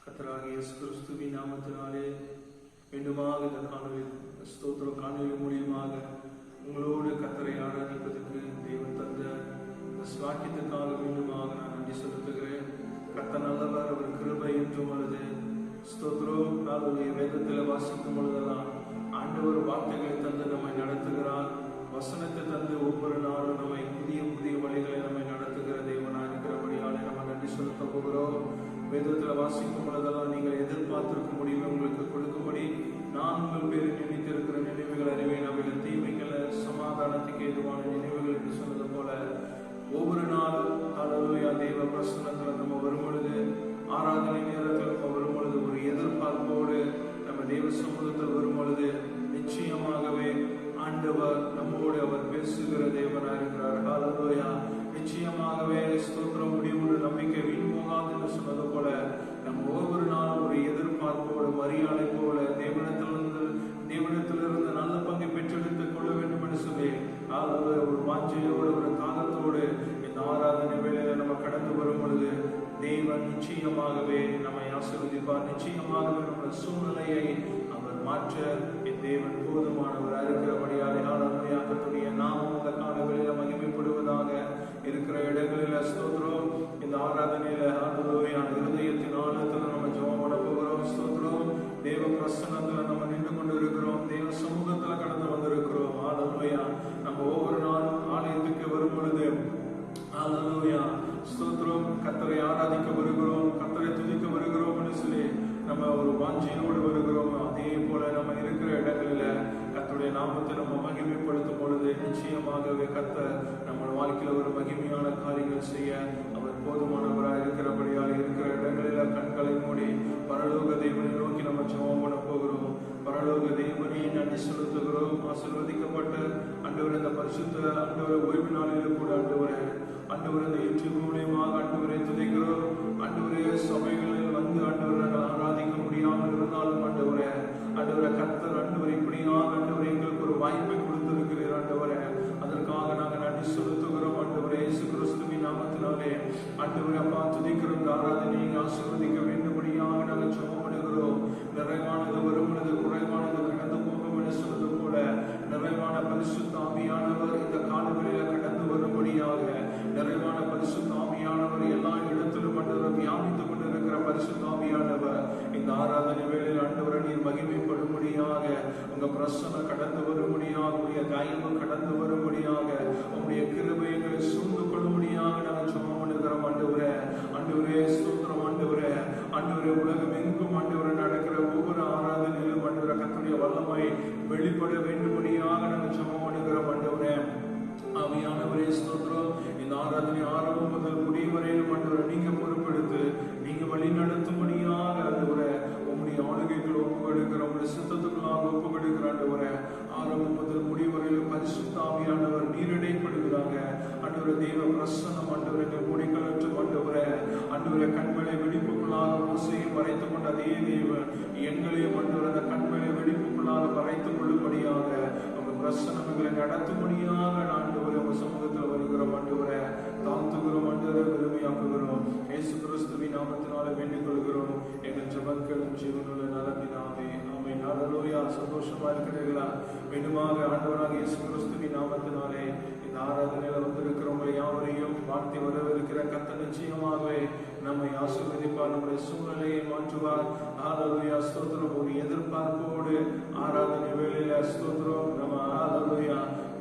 கர்த்தராகிய இயேசு கிறிஸ்துவின் நாமத்தினாலே மீண்டுமாக இந்த காணொலியில் ஸ்தோத்திர காணொலி மூலியமாக உங்களோடு கர்த்தரை ஆராதிப்பதற்கு தேவன் தந்த இந்த ஸ்வாக்கியத்துக்காக மீண்டுமாக நான் நன்றி செலுத்துகிறேன். கர்த்தர் நல்லவர், அவர் கிருபை என்றும் உள்ளது. ஸ்தோத்திரம். அவருடைய வேதத்தில் வாசிக்கும் பொழுதெல்லாம் ஆண்டவர் வார்த்தைகளை தந்து நம்மை நடத்துகிறார். வசனத்தை தந்து ஒவ்வொரு நாளும் நம்மை புதிய புதிய வழிகளை நம்மை நடத்துகிற தேவனாக இருக்கிறபடியாலே நம்ம நன்றி செலுத்த போகிறோம். வேதத்தில் வாசிக்கும் பொழுதெல்லாம் நீங்கள் எதிர்பார்த்திருக்க முடியும் உங்களுக்கு கொடுக்கும்படி நான் உங்கள் பேரில் நினைத்திருக்கிற நினைவுகள் அறிவேன், அவைகள் தீமைகள் சமாதானத்துக்கு ஏதுவான நினைவுகள் என்று சொன்னது போல ஒவ்வொரு நாளும் ஹல்லேலூயா தேவ பிரசன்னத்தில் நம்ம வரும் பொழுது, ஆராதனை நேரத்தில் நம்ம வரும் பொழுது ஒரு எதிர்பார்ப்போடு நம்ம தேவ சமூகத்தில் வரும் பொழுது நிச்சயமாகவே ஆண்டவர் நம்மோடு அவர் பேசுகிற தேவனாக இருக்கிறார். ஹல்லேலூயா. நிச்சயமாகவே ஸ்தோத்திரம் முடிவு நம்பிக்கை வீண் போகாது என்று சொன்னது போல நம்ம ஒவ்வொரு நாளும் ஒரு எதிர்பார்ப்போடு மரியாதை போல தேவனிடத்திலிருந்து நல்ல பங்கை பெற்றெடுத்துக் கொள்ள வேண்டும் என்று சொல்லி ஒரு வாஞ்சையோடு ஒரு தாகத்தோடு இந்த ஆராதனை வேளையில நம்ம கடந்து வரும் பொழுது தேவன் நிச்சயமாகவே நம்மை ஆசீர்வதிப்பார். நிச்சயமாகவே நம்முடைய சூழ்நிலையை அவர் மாற்ற என் தேவன் போதுமானவர் இருக்கிறபடியாலே ஆராதனையாகக்கூடிய நாமும் இந்த காலங்களில மகிமைப்படுவதாக. இருக்கிற இடங்களில ஸ்தோத்திரம். இந்த ஆராதனையில ஹல்லேலூயா இருதயத்தின் ஆழத்துல நம்ம ஜெபம் பண்ண போகிறோம். ஸ்தோத்திரம். தேவ பிரசன்னத்துல நம்ம நின்று கொண்டு இருக்கிறோம். தேவ சமூகத்துல கடந்து வந்திருக்கிறோம். ஹல்லேலூயா. நம்ம ஒவ்வொரு நாளும் ஆலயத்துக்கு வரும் பொழுது ஹல்லேலூயா ஸ்தோத்திரம் கர்த்தரை ஆராதிக்க வருகிறோம், கர்த்தரை துதிக்க வருகிறோம் என்று சொல்லி நம்ம ஒரு வாஞ்சையோடு வருகிறோம். அதே போல நம்ம இருக்கிற இடங்களில கர்த்தருடைய நாமத்தை நம்ம மகிமைப்படுத்தும் பொழுது நிச்சயமாகவே கர்த்தர் நம்ம வாழ்க்கையில ஒரு மகிமையான காரியங்கள் செய்ய அவர் போதுமானவராக இருக்கிறபடியால் இருக்கிற இடங்களில கண்களை மூடி பரலோக தேவனை நோக்கி நம்ம ஜெபம் பண்ண போகிறோம். பரலோக தேவனை நன்றி செலுத்துகிறோம். ஆசீர்வதிக்கப்பட்ட ஆண்டவர் இந்த பரிசுத்த ஆண்டவர் ஓய்வு நாளில் கூட ஆண்டவர் இந்த யூடியூப் மூலியமாக ஆண்டவரை துதிக்கிறோம். ஆண்டவரே சபைகளில் வந்து ஆண்டவர் நாங்கள் ஆராதிக்க முடியாமல் இருந்தாலும் ஆண்டவரை கர்த்தர் ஆண்டவர் இப்படியாக ஆண்டவர் எங்களுக்கு ஒரு வாய்ப்பை கொடுத்திருக்கிறீர். ஆண்டவரை அதற்காக நாங்கள் நன்றி செலுத்துகிறோம். ஆண்டவரே இயேசு கிறிஸ்துவின் நாமத்தினாலே ஆண்டவரை அப்பா துதிக்கிறோம். இந்த ஆராதனையை ஆசீர்வதிக்க வேண்டும்படியாக நாங்கள் ஜெபம் பண்ணுகிறோம். நிறைவானது வரும் பொழுது குறைவானது கடந்து போகும் என்று சொன்னது போல நிறைவான பரிசுத்த ஆவியானவர் இந்த காலங்களில கடந்து வரும்படியாக நிறைவான பரிசுத்த ஆவியானவர் எல்லா இடத்திலும் ஆண்டவர் வியாபித்துக் கொண்டிருக்கிற பரிசுத்த ஆவியானவர் இந்த ஆராதனை வேளையில் ஆண்டவரை நீர் மகிமைப்படும்படியாக உங்க பிரசன்னம் கடந்து வரும்படியாக உங்களுடைய தயவு கடந்து வரும்படியாக உங்களுடைய கிருபைகளை சூழ்ந்து கொள்ளும்படியாக நாங்கள் ஜெபம் பண்ணுகிறோம். ஆண்டவரே ஸ்தோத்திரம். ஆண்டவரே உலகம் எங்கும் ஆண்டவரை நடக்கிற ஒவ்வொரு ஆராதனையிலும் ஆண்டவரை கர்த்தருடைய வல்லமை வெளிப்பட வேண்டும்படியாக நாங்கள் ஜெபம் பண்ணுகிறோம். ஆவியானவரே ஸ்தோத்திரம். இந்த ஆராதனை ஆரம்பம் முதல் முடிவு வரையிலும் ஆண்டவரை நீங்க பொறுப்பெடுத்து நீங்க வழி நடத்தும்படியாக ஆண்டவரை உங்களுடைய ஆளுகைகள் ஒப்புக்கொடுக்கிற உங்களுடைய சித்தத்துக்களாக ஒப்புக்கொடுக்கிற ஆண்டவரை ஆரம்பம் முதல் முடிவு வரையிலும் பரிசுத்த ஆவியானவர் நீரடைப்படுகிறாங்க. ஆண்டவரை தேவ பிரசன்னம் ஆண்டவரை மூடிக்கலற்று ஆண்டவரை கண்மலை வெடிப்புக்குள்ளாக மோசையை மறைத்துக் கொண்ட அதே தேவன் எங்களையும் ஆண்டவர் அந்த கண்மலை வெடிப்புக்குள்ளாக மறைத்துக் கொள்ளும்படியாக பிரசனங்களை நடத்தும்படியாக ஆண்டவரை உங்க சமூகத்தில் வருகிறோம். ஆண்டவரை தாழ்த்துகிறோம். ஆண்டவரை பெருமையாக்குகிறோம். இயேசு கிறிஸ்துவின் நாமத்தினால வேண்டிக் கொள்கிறோம். எங்கள் ஜெபங்களும் ஜீவனுள்ள நலத்தினாலே ஆமென். ஹல்லேலூயா. சந்தோஷமா இருக்கிறீர்களா? மீண்டுமாக ஆண்டவராக இயேசு கிறிஸ்துவின் நாமத்தினாலே இந்த ஆராதனையில வந்திருக்கிறவங்களை யாவரையும் வாழ்த்தி வரவிருக்கிற கர்த்தர் நிச்சயமாகவே நம்மை ஆசீர்வதிப்பார். நம்முடைய சூழ்நிலையை மாற்றுவார். ஹல்லேலூயா ஸ்தோத்திரம். ஒரு எதிர்பார்ப்போடு ஆராதனை வேளையில ஸ்தோத்திரம் நம்ம ஹல்லேலூயா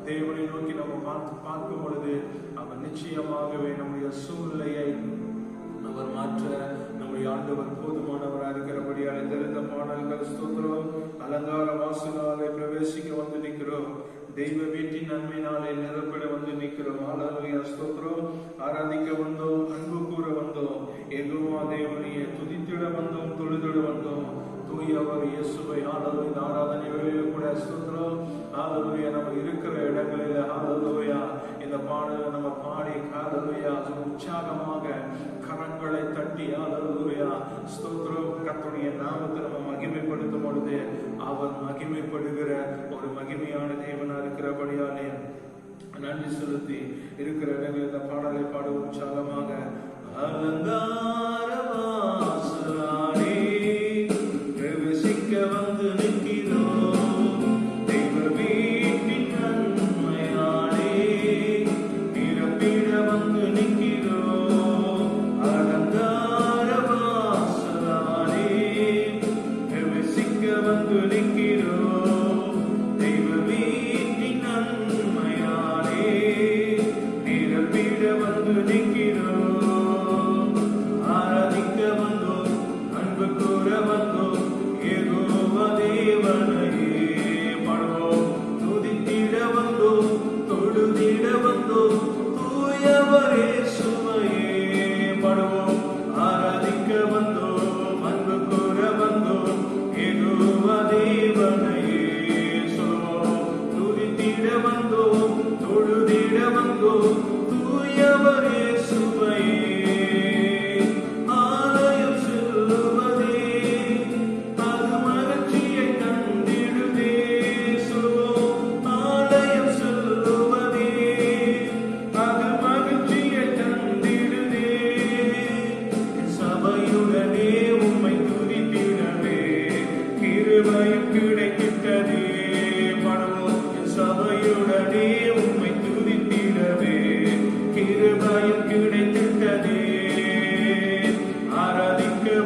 தேவனை நோக்கி நம்ம பார்க்கும் பொழுது அவர் நிச்சயமாகவே நம்முடைய சூழ்நிலையை அவர் மாற்ற நம்முடைய ஆண்டவர் போதுமானவராக இருக்கிறபடியால் தெரிந்த பாடல்கள் ஸ்தோத்திரம். அலங்கார வாசலாலே பிரவேசிக்க வந்து நிற்கிறோம். தெய்வ வீட்டின் நன்மையினாலே நிரப்பட வந்து நிற்கிறோம். ஹல்லேலூயா ஸ்தோத்திரம். ஆராதிக்க வந்தோம், அன்பு கூற வந்தோம், யெகோவா தேவனையே துதித்திட வந்தோம், தொழுதிட வந்தோம். தூயவர் இயேசுவை ஹல்லேலூயா ஆராதனை வேளையில கூட ஸ்தோத்திரம். ஹல்லேலூயா நம்ம இருக்கிற இடங்களில ஹல்லேலூயா இந்த பாடலை நம்ம பாடி ஹல்லேலூயா உற்சாகமாக கரங்களை தட்டி ஹல்லேலூயா ஸ்தோத்திரம் கர்த்தருடைய நாமத்தை நம்ம மகிமைப்படுத்தும் பொழுது அவர் மகிமைப்படுகிற ஒரு மகிமையான தேவனா இருக்கிறபடியாலே நன்றி செலுத்தி இருக்கிற இடங்களில் இந்த பாடலை பாட உற்சாகமாக அலங்கார வாசலாலே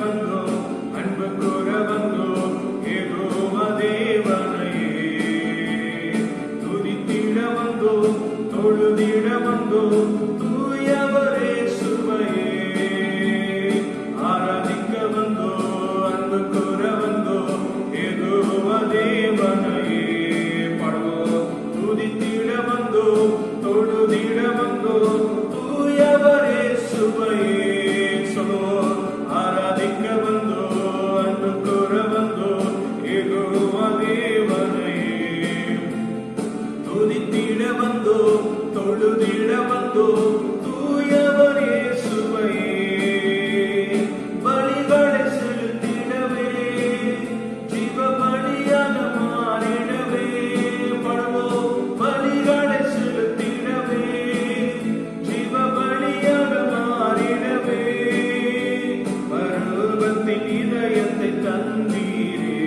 வந்தோம், அன்பு கூற வந்தோம், யெகோவா தேவனையே. துதித்திட வந்தோம், தொழுதிட வந்தோம், தூயவரே சுவையே. ஆராதிக்க வந்தோம், அன்பு கூற வந்தோம், யெகோவா தேவனையே. பாடுவோம். துதித்திட வந்தோம், தொழுதிட வந்தோம், தூயவரே சுவையே. சொல்லுவோம். ஆராதிக்க வந்தோம், அன்பு கூற வந்தோம், யெகோவா தேவனையே. துதித்திட வந்தோம், தொழுதிட வந்தோம், தூயவரே சுவையே. பலிகளை செலுத்திடவே, ஜீவ பலியாக மாறிடவே. பாடுவோம். பலிகளை செலுத்திடவே, ஜீவ பலியாக மாறிடவே. பரலோகத்தின் இதயத்தை தந்தீரே,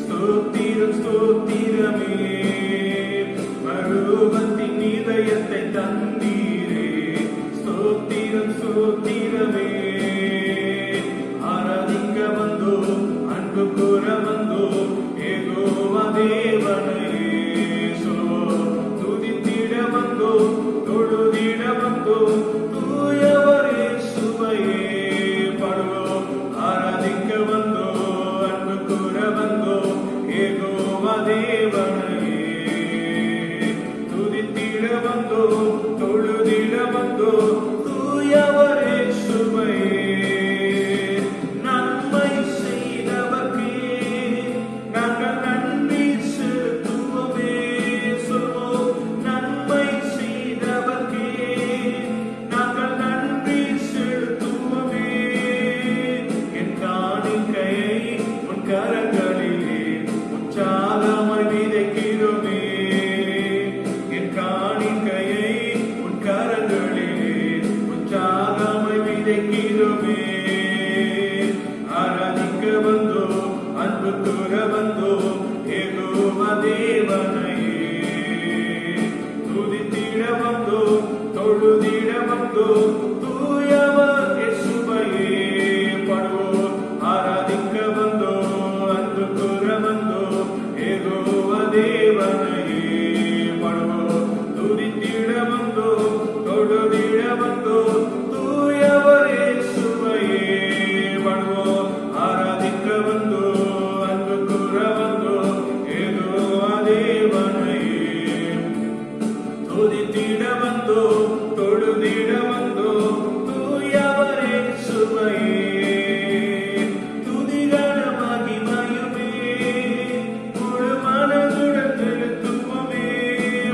ஸ்தோத்திரம் ஸ்தோத்திரமே. பரலோகத்தின் இதயத்தை தந்தீரே, ஸ்தோத்திரம் ஸ்தோத்திரமே. ஆராதிக்க வந்தோம், அன்பு கூற வந்தோம், யெகோவா தேவனையே. சொல்லுவோம். துதித்திட வந்தோம், தொழுதிட வந்தோம், தூயவரே சுவையே. பாடுவோம். ஆராதிக்க வந்தோம், அன்பு கூற வந்தோம், யெகோவா தேவனையே. துதித்திட வந்தோம், தொழுதிட வந்தோம், தூயவரே சுவையே. நன்மை செய்தவர்க்கே நாங்கள் நன்றி செலுத்துவோமே. சொல்வோம். நன்மை செய்தவர்க்கே நாங்கள் நன்றி செலுத்துவோமே. என் காணிக்கையை உன் கரங்களிலே உற்சாகமாய் விதைக்கிறோமே. என் காணிக்கையை உன் கரங்களிலே உற்சாகமாய் விதைக்கிறோமே. ஆராதிக்க வந்தோம், அன்பு கூற வந்தோம், யெகோவா தேவனையே. துதித்திட வந்தோம், தொழுதிட வந்தோம், தூயவர் இயேசுவையே. பாடுவோம். ஆராதிக்க வந்தோம், அன்பு கூற வந்தோம், யெகோவா தேவனையே. பாடுவோம். துதித்திட வந்தோம், தொழுதிட வந்தோம், தூயவர் இயேசுவையே. பாடுவோம். ஆராதிக்க வந்தோம், அன்பு கூற வந்தோம், யெகோவா தேவனையே. துதித்திட வந்தோம், தொழுதிட வந்தோம், தூயவர் இயேசுவையே. துதிகன மகிமையுமே, முழு மனதுடன் செலுத்துவோமே.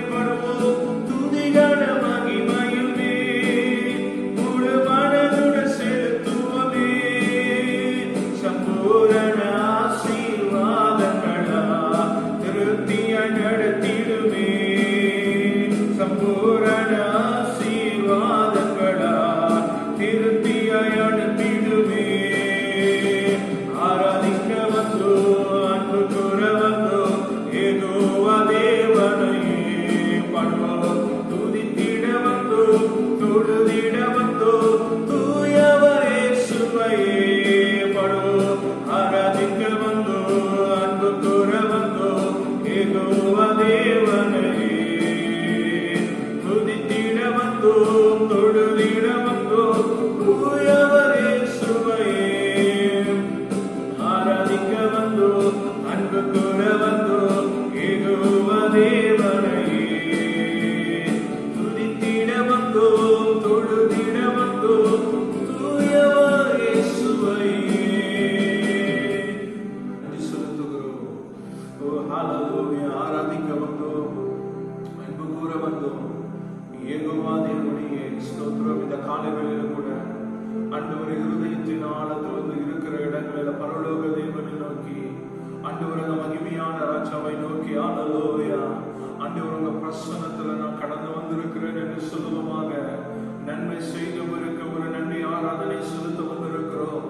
பாடுவோம். துதிகன மகிமையுமே, முழு மனதுடன் செலுத்துவோமே. சம்பூரண ஆசீர்வாதங்களா திருப்தியாய் நடத்திடுமே. சம்பூரண ஆசீர்வாதங்களா திருப்தியாய் அனுப்பிடுமே. ஆராதிக்க வந்தோம், அன்பு கூற வந்தோம், யெகோவா தேவனையே. பாடுவோம். துதித்திட வந்தோம், தொழுதிட வந்தோம், தூயவர் இயேசுவையே. பாடுவோம். ஆராதிக்க வந்தோம், அன்பு கூற வந்தோம், யெகோவா தேவனையே. துதித்திட வந்தோம், தொழுதிட வந்தோம், தூயவர் இயேசுவையே. ஆராதிக்க வந்தோம், அன்பு கூற வந்தோம், யெகோவா தேவனையே. துதித்திட வந்தோம், தொழுதிட வந்தோம், தூயவர் இயேசுவையே. நன்றி செலுத்துகிறோம். ஓ ஹalleluya. ஆராதிக்க வந்தோம், அன்பு கூற வந்தோம், யெகோவா தேவனையே. ஸ்தோத்திரம். இந்த காலை வேளையில கூட ஆண்டவரே, இருதயத்தின் ஆழத்திலிருந்து இருக்கிற இடங்களில் பரலோக தேவனை நோக்கி, ஆண்டவரே, அந்த மகிமையான ராஜாவை நோக்கி, ஹalleluya. ஆண்டவரே, உங்க பிரசன்னத்துல நான் கடந்து வந்திருக்கிறேன் என்று சொல்லுவமாக நன்மை செய்தவருக்கு ஒரு நன்றி ஆராதனை செலுத்த வந்திருக்கிறோம்.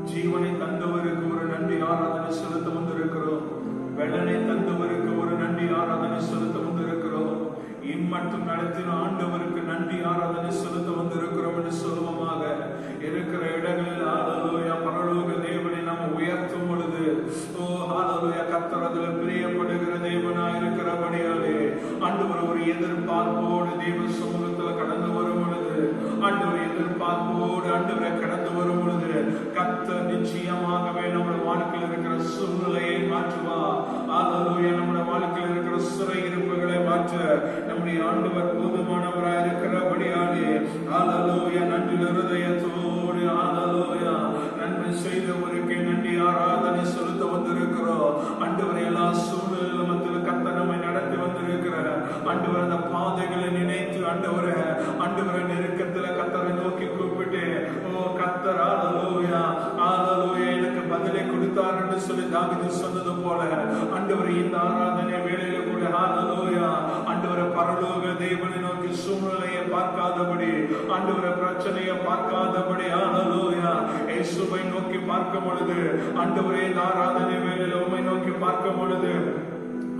ஜீவனை தந்தவருக்கு ஒரு நன்றி ஆராதனை செலுத்த வந்திருக்கிறோம். வெள்ளனை தந்தவருக்கு ஒரு நன்றி ஆராதனை செலுத்த வந்திருக்கிறோம். இம்மட்டும் நடத்தின ஆண்டவருக்கு நன்றி ஆராதனை செலுத்த வந்திருக்கிறோம் என்று சொல்லுவமாக இருக்கிற இடங்களில் ஹalleluya. பரலோக பாரத்தோடு ஆண்டவரை கடந்து வரும் பொழுது கர்த்தர் நிச்சயமாகவே நம்முடைய வாழ்க்கையில் இருக்கிற சூழ்நிலையை மாற்றுவா. ஹல்லேலூயா. நம்முடைய வாழ்க்கையில் இருக்கிற சிறை இருப்புகளை மாற்ற நம்முடைய ஆண்டவர் போதுமானவராய் இருக்கிறபடியாலே ஹல்லேலூயா. நன்றி இருதயத்தோடு ஹல்லேலூயா நன்மை செய்தவருக்கு நன்றி ஆராதனை செலுத்த வந்திருக்கிறோம். ஆண்டவரை எல்லா சூழ்நிலை மத்தியில் கர்த்தர் நம்மை நடத்தி வந்திருக்கிற ஆண்டவர் அந்த பாதைகளை நினைத்து ஆண்டவரை நெருக்கத்துல கர்த்தரை நோக்கி கூப்பிட்டு ஓ கர்த்தர் ஹல்லேலூயா ஹல்லேலூயா எனக்கு பதிலை கொடுத்தார் என்று சொல்லி தாவீது சொன்னது போல ஆண்டவரை இந்த ஆராதனை வேளையில கூட ஹல்லேலூயா ஆண்டவரை பரலோக தேவனை நோக்கி சூழ்நிலையை பார்க்காதபடி ஆண்டவரை பிரச்சனையை பார்க்காதபடி ஹல்லேலூயா இயேசுவை நோக்கி பார்க்கும் பொழுது ஆண்டவரே இந்த ஆராதனை வேளையில உம்மை நோக்கி பார்க்கும் பொழுது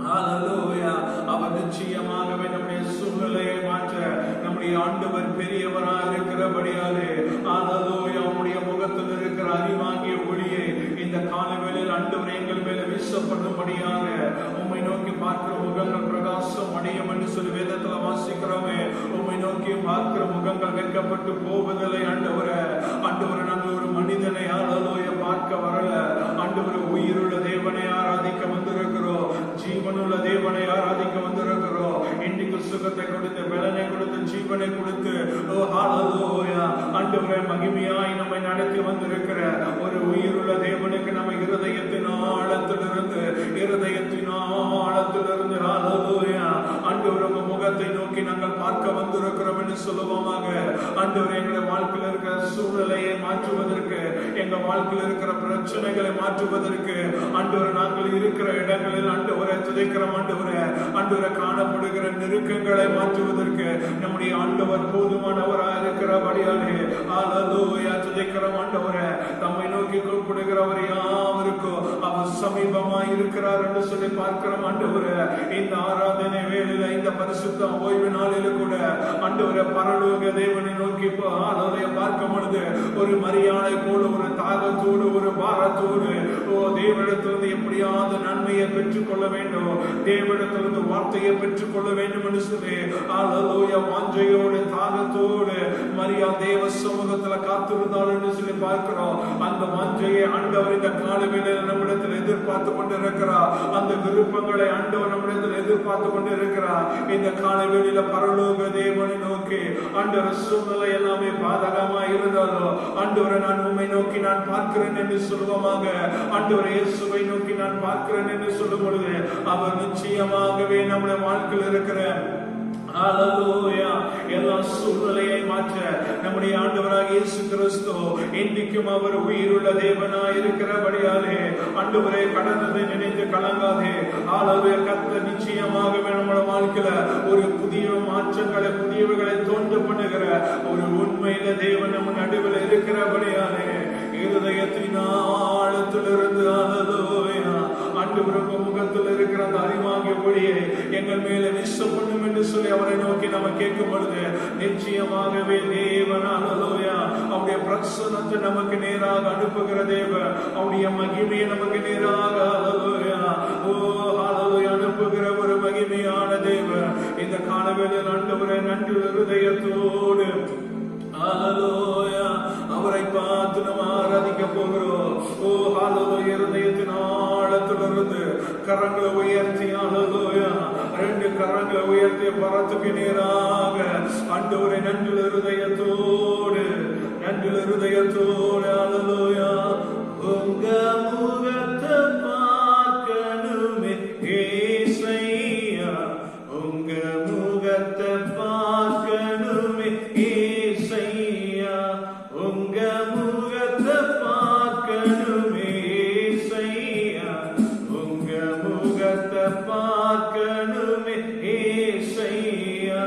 ஹல்லேலூயா அவர் நிச்சயமாகவே நம்முடைய சூழ்நிலையை மாற்ற நம்முடைய ஆண்டவர் பெரியவராக இருக்கிறபடியாலே ஹல்லேலூயா உம்முடைய முகத்தில் இருக்கிற அறிவாகிய ஒளியை இந்த காலை வேளையில் ஆண்டவர் எங்கள் மேல வீசப்படும்படியாக உம்மை நோக்கி பார்க்கிற முகங்கள் பிரகாசம் அடையும் என்று சொல்லி வேதத்துல வாசிக்கிறோமே. உம்மை நோக்கி பார்க்கிற முகங்கள் வைக்கப்பட்டு போவதில்லை ஆண்டவரை நாங்கள் ஒரு மனிதனை ஹல்லேலூயா பார்க்க வரல ஆண்டவரை உயிருள்ள தேவனை ஆராதிக்க வந்திருக்கிறோம். ஜீவனுள்ள தேவனை ஆராதிக்க வந்திருக்கிறோம். இன்றைக்கு சுகத்தை கொடுத்து பலனை கொடுத்து ஜீவனை கொடுத்து ஆண்டவரை மகிமையாய் நம்மை நடத்தி வந்திருக்கிற ஒரு உயிருள்ள தேவனுக்கு நம்ம இருதயத்தின் ஆழத்திலிருந்து ஆண்டவர் உங்க முகத்தை நோக்கி நாங்கள் பார்க்க வந்திருக்கிறோம் என்று சொல்லுவோமாக. ஆண்டவர் எங்களுடைய வாழ்க்கையில் இருக்கிற சூழ்நிலையை மாற்றுவதற்கு எங்க வாழ்க்கையில் இருக்கிற பிரச்சனைகளை மாற்றுவதற்கு ஆண்டவர் நாங்கள் இருக்கிற இடங்களில் ஆண்டவரை துதைக்கிறோம். ஆண்டவரை காணப்படுகிற நெருக்கங்களை மாற்றுவதற்கு நம்முடைய ஆண்டவர் போதுமானவராக இருக்கிறபடியாலே ஹல்லேலூயா துதைக்கிறோம். ஆண்டவரை தம்மை நோக்கி கூப்பிடுகிறவர் யாவருக்கும் அவர் சமீபமாய் இருக்கிறார் என்று சொல்லி பார்க்கிறோம். ஆண்டவரை இந்த ஆராதனை வேளையில இந்த பரிசுத்த ஓய்வு நாளில கூட ஆண்டவரை பரலோக தேவனை நோக்கி பார்க்கும் பொழுது ஒரு மரியாதை போல ஒரு தாகத்தோடு ஒரு பாரத்தோடு தேவனிடத்திலிருந்து எப்படியாவது நன்மையை பெற்றுக் கொள்ள வேண்டும், தேவனிடத்திலிருந்து வார்த்தையை பெற்றுக் கொள்ள வேண்டும் என்று சொல்லி ஹல்லேலூயா வாஞ்சையோடு தாகத்தோடு மரியா தேவ சமூகத்துல காத்திருந்தாள் என்று சொல்லி பார்க்கிறோம். அந்த வாஞ்சையை ஆண்டவர் இந்த காலை வேளையில நம்மிடத்தில் எதிர்பார்த்து கொண்டு இருக்கிறார். அந்த விருப்பங்களை ஆண்டவர் நம்மிடத்தில் எதிர்பார்த்து கொண்டு இருக்கிறார். இந்த காலை வேளையில பரலோக தேவனை நோக்கி ஆண்டவர் சூழ்நிலை எல்லாமே பாதகமா இருந்தாலும் ஆண்டவரை நான் உம்மை நோக்கி நான் பார்க்கிறேன் என்று சொல்லுவோமாக. ஆண்டவரை இயேசுவை நோக்கி நான் பார்க்கிறேன் என்று சொல்லும் பொழுது அவர் நிச்சயமாகவே நம்முடைய வாழ்க்கையில் இருக்கிற ஹல்லேலூயா எல்லா சூழ்நிலையை மாற்ற நம்முடைய ஆண்டவராக இயேசு கிறிஸ்து இன்றைக்கும் அவர் உயிருள்ள தேவனாய் இருக்கிறபடியாலே ஆண்டவரே கடந்ததை நினைத்து கலங்காதே. ஹல்லேலூயா கர்த்தர் நிச்சயமாகவே நம்முடைய வாழ்க்கையில ஒரு புதிய மாற்றங்களை புதியவைகளை தோன்ற பண்ணுகிற ஒரு உண்மையில தேவன் நம்ம நடுவில் இருக்கிறபடியாலே இருதயத்தின் ஆழத்திலிருந்து ஹல்லேலூயா ஆண்டவர் முகத்தில் இருக்கிற அந்த அறிவாகிய ஒளியை எங்கள் மேல வீச பண்ணும் என்று சொல்லி அவரை நோக்கி நம்ம கேட்கும் பொழுது நிச்சயமாகவே தேவன் ஹல்லேலூயா அவருடைய பிரசன்னத்தை நமக்கு நேராக அனுப்புகிற தேவன் அவருடைய மகிமையை நமக்கு நேராக ஹல்லேலூயா அனுப்புகிற ஒரு மகிமையான தேவன் இந்த காலவேளையில் ஆண்டவரை நன்றி இருதயத்தோடு ஹல்லேலூயா அவரை பார்த்து நம்ம ஆராதிக்க போகிறோம். ஓ ஹல்லேலூயா இருதயத்தின் ஆழத்திலிருந்து கரங்களை உயர்த்தி ஹல்லேலூயா ரெண்டு கரங்களை உயர்த்தி பரத்துக்கு நேராக ஆண்டவரை நன்றி இருதயத்தோடு ஹல்லேலூயா உங்க முகத்தை பார்க்கணுமே ஏசையா உங்க முகத்தை பார்க்கணுமே ஏசையா உங்க முகத்தை பார்க்கணுமே ஏசையா உங்க முகத்தை பார்க்கணுமே ஏசையா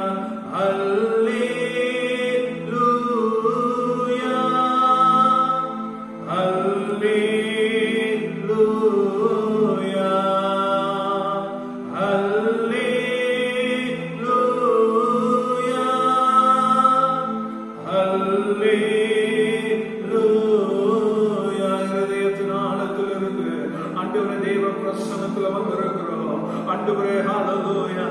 ஹல்லேலூயா ஹல்லேலூயா ஹல்லேலூயா ஹல்லேலூயா இருதயத்தின் ஆழத்திலிருந்து ஆண்டவரே தேவ பிரசன்னத்துல வந்திருக்கிறோம். ஆண்டவரே ஹல்லேலூயா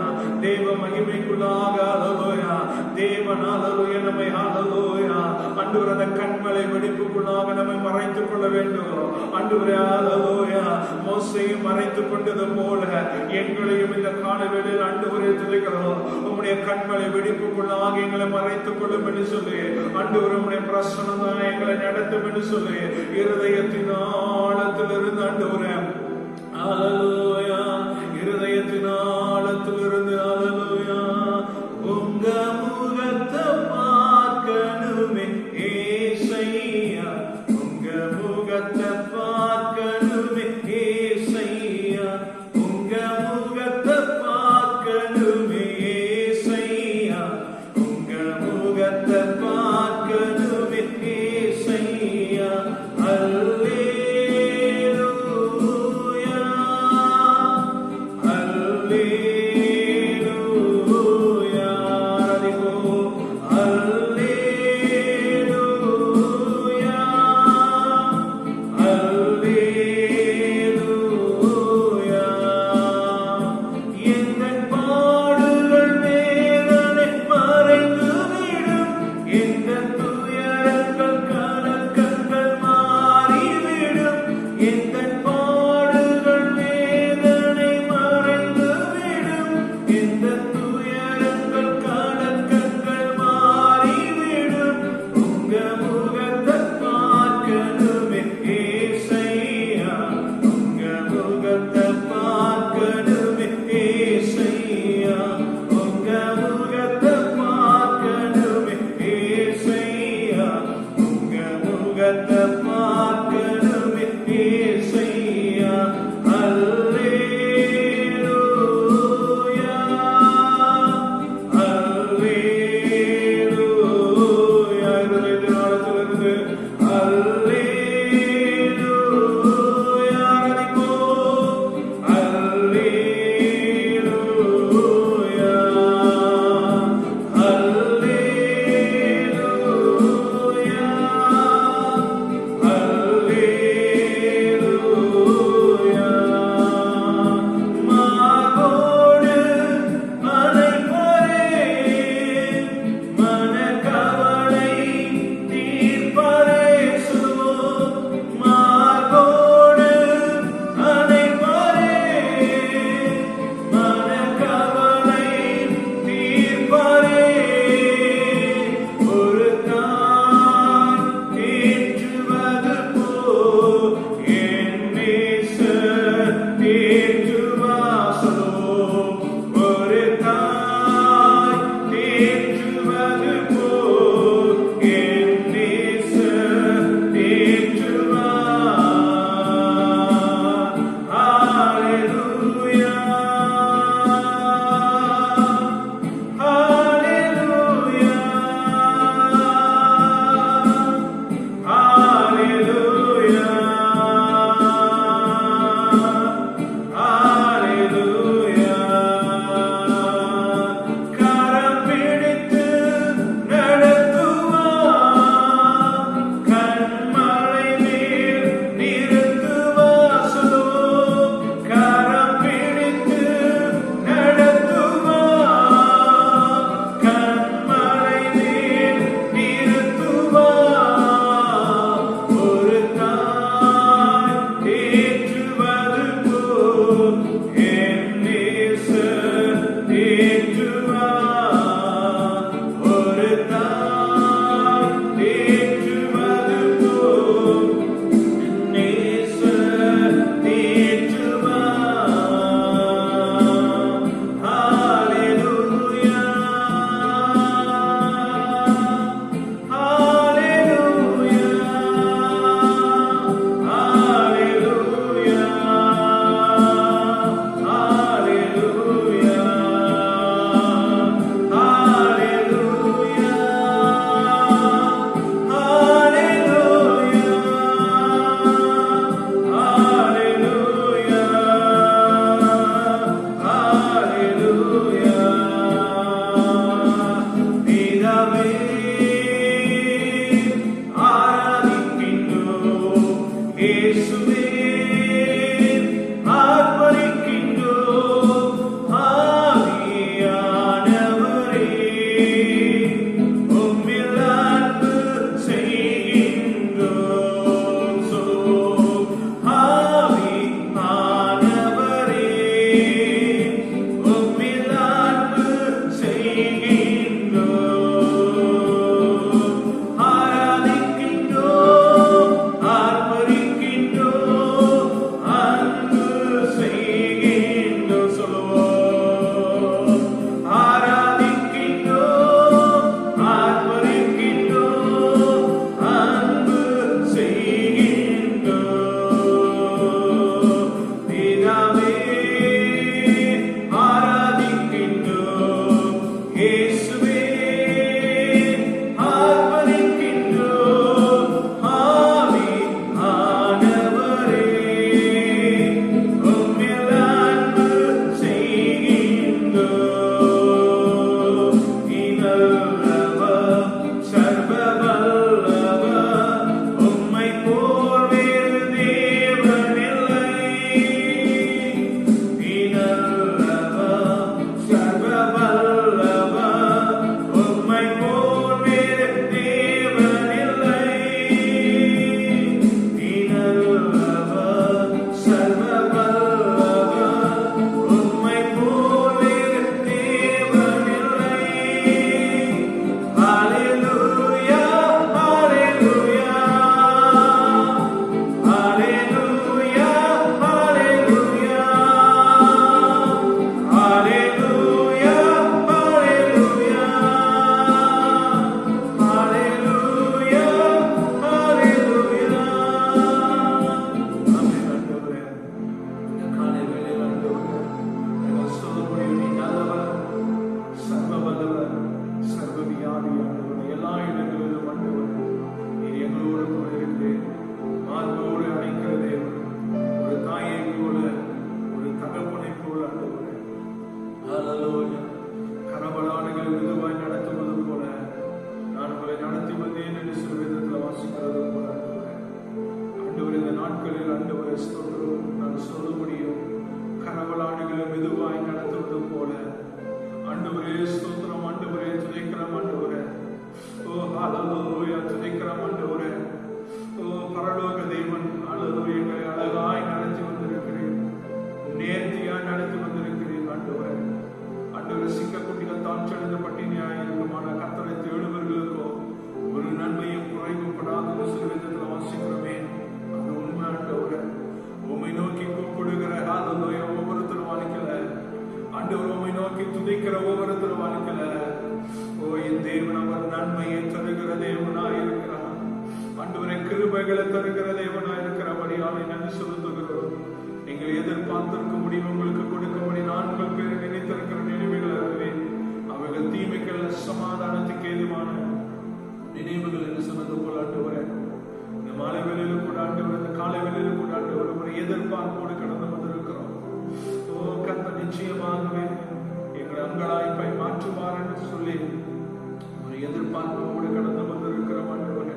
தேவ மகிமைக்குள்ளாக ஹல்லேலூயா தேவன் ஹல்லேலூயா நம்மை ஹல்லேலூயா ஆண்டவரே அந்த கண்மலை வெடிப்புக்குள்ளாக நம்மை மறைத்துக் கொள்ள வேண்டும். ஆண்டவரே ஹல்லேலூயா, மோசேயை மறைத்துக் கொண்டது போல எங்களையும் இந்த காலவேளையில் ஆண்டவரே துதிக்கிறோம். உம்முடைய கண்மலை வெடிப்புக்குள்ளாக எங்களை மறைத்துக் கொள்ளும் என்று சொல்லி ஆண்டவரே உம்முடைய பிரசன்னம் தான் எங்களை நடத்தும் என்று சொல்லி இருதயத்தின் ஆழத்திலிருந்து ஆண்டவரே ஹல்லேலூயா, இருதயத்தின் ஆழத்திலிருந்து ஹல்லேலூயா, உங்க முகத்தை பார்க்கணுமே ஏசையா, உங்க முகத்தை பார்க்கணுமே ஏசையா, உங்க முகத்தை பார்க்கணுமே ஏசையா, உங்க முகத்தை பார்க்கணுமே ஏசையா. அல்லேலூயா, அல்லேலூயா, ஆராதிப்போம். அல்லேலூயா, அல்லேலூயா. எங்கள் பாடுகள் வேதனை மறைந்துவிடும், எங்கள் துயரங்கள் கலக்கங்கள் மாறிவிடும், எங்கள் பாடுகள் வேதனை மறைந்துவிடும், எங்கள் துயரங்கள் கலக்கங்கள் மாறிவிடும், உங்க முகத்தை பார்க்கணுமே ஏசையா, உங்க முகத்தை பார்க்கணுமே ஏசையா, உங்க முகத்தை பார்க்கணுமே ஏசையா, உங்க முகத்தை பார்க்கணுமே ஏசையா. அல்லேலூயா, அல்லேலூயா, இருதயத்தின் ஆழத்திலிருந்து அல்லேலூயா, ஆராதிப்போம். அல்லேலூயா, அல்லேலூயா, அல்லேலூயா. மாகோடு அணைப்பரே, மனக்கவலை தீர்ப்பரே சுலோ, மார்போடு அணைப்பரே, மனக்கவலை தீர்ப்பரே. ஒரு தாய் தேற்றுவது போல் என் நேசர் தேற்றுவாசலோ, ஒரு தாய் தேற்றுவது போல் என் நேசர் தேற்றுவார். ஹல்லேலூயா, ஹல்லேலூயா, ஹல்லேலூயா, ஹல்லேலூயா. கரம் பிடித்து நடத்துவார், கண்மலை மேல் நிறுத்துவார் சுலோ, கரம் பிடித்து நடத்துவார், கண்மலை மேல் நிறுத்துவார். ஒரு தாய் தேற்றுவது போல் என் நேசர் தேற்றுவார், ஒரு தாய் தேற்றுவது போல் நேசர் தேற்றுவார். ஹல்லேலூயா, ஹல்லேலூயா, ஹல்லேலூயா, ஹல்லேலூயா, நன்மைகளை தருகிற தேவனாய் இருக்கிறபடியால் நன்றி செலுத்துகிறோம். நீங்கள் எதிர்பார்த்திருக்க முடியும் உங்களுக்கு கொடுக்கும்படி நான் உங்கள் பேரை நினைத்திருக்கிற நினைவுகள் அறிவேன். அவர்கள் தீமைகள் சமாதானத்துக்கு ஏதுவான நினைவுகள் என்று சொன்னது போல ஆண்டவரே, இந்த மாலை வேளையில கூட ஆண்டவர், இந்த காலை வேளையில கூட ஆண்டவர் ஒரு எதிர்பார்ப்போடு கடந்து வந்திருக்கிறோம். கர்த்தர் நிச்சயமாகவே எங்களை அங்கலாய்ப்பை மாற்றுவார் என்று சொல்லி ஒரு எதிர்பார்ப்போடு கடந்து வந்திருக்கிறோம் ஆண்டவரே.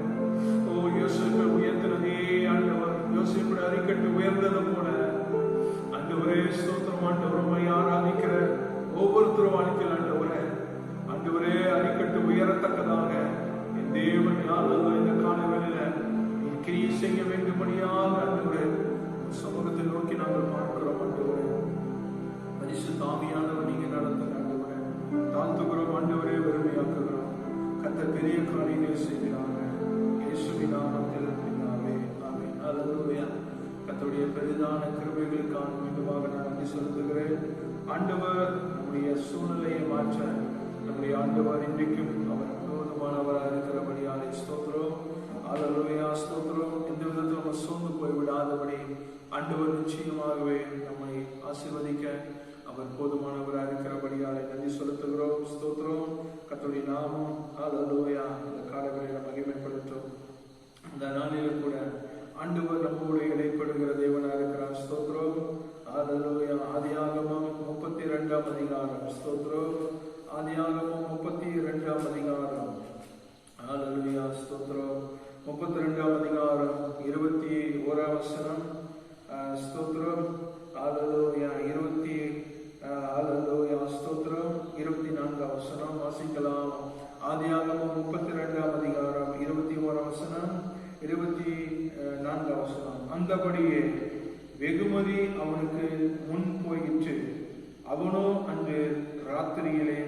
யோசேப்பை உயர்த்தினதே ஆண்டவர், யோசேப்புடைய அரிக்கட்டு உயர்ந்தது போல ஆண்டவரே ஸ்தோத்திரம். ஆண்டவரை ஆராதிக்கிற ஒவ்வொருத்தரும் வாழ்க்கையில் ஆண்டவரே அரிக்கட்டு உயரத்தக்கதாக என் தேவன் இந்த கால வேளையில கிரியை செய்ய வேண்டும்படியாக ஆண்டவரே சமூகத்தை நோக்கி நாங்கள் பார்க்கிறோம். ஆண்டவரே பரிசுத்த ஆவியானவர் நீங்க நடத்துங்க ஆண்டவரே. தாழ்த்துகிறோம் ஆண்டவரே, வறுமையாக்குகிறோம். கர்த்தர் பெரிய காரியங்களை செய்கிறாங்க. இயேசுவின் நாமத்தில் பிதாவே, ஆமென். அல்லேலூயா. கர்த்தருடைய பெரிதான கிருபைகளுக்காக மீண்டுமாக நான் நன்றி செலுத்துகிறேன். ஆண்டவர் நம்முடைய சூழ்நிலையை மாற்ற நம்முடைய ஆண்டவர் இன்றைக்கும் அவர் போதுமானவராக இருக்கிறபடியாலே ஸ்தோத்திரம். அல்லேலூயா, ஸ்தோத்திரம். எந்த விதத்தில் நம்ம சோர்ந்து போய் விடாதபடி ஆண்டவர் நிச்சயமாகவே நம்மை ஆசீர்வதிக்க அவர் போதுமானவராக இருக்கிறபடியாலே நன்றி செலுத்துகிறோம். ஸ்தோத்திரம். கர்த்தருடைய நாமம் அல்லேலூயா இந்த காலங்களில் மகிமைப்படுத்தும். இந்த நாளில் கூட ஆண்டவர் நம்மோடு இடைப்படுகிற தேவனாக இருக்கிறார். ஸ்தோத்திரம். அல்லேலூயா. ஆதியாகமம் 32ஆம் அதிகாரம். ஸ்தோத்திரம். ஆதியாகமம் 32ஆம் அதிகாரம். அல்லேலூயா, ஸ்தோத்திரம். 32ஆம் அதிகாரம் 21ஆம் வசனம். ஸ்தோத்திரம். அல்லேலூயா. அல்லேலூயா, ஸ்தோத்திரம். 24ஆம் வசனம் வாசிக்கலாம். ஆதியாகமம் 32ஆம் அதிகாரம் 21ஆம் வசனம், 24ஆம் வசனம். அந்தபடியே வெகுமதி அவனுக்கு முன் போயிற்று. அவனோ அன்று ராத்திரியிலே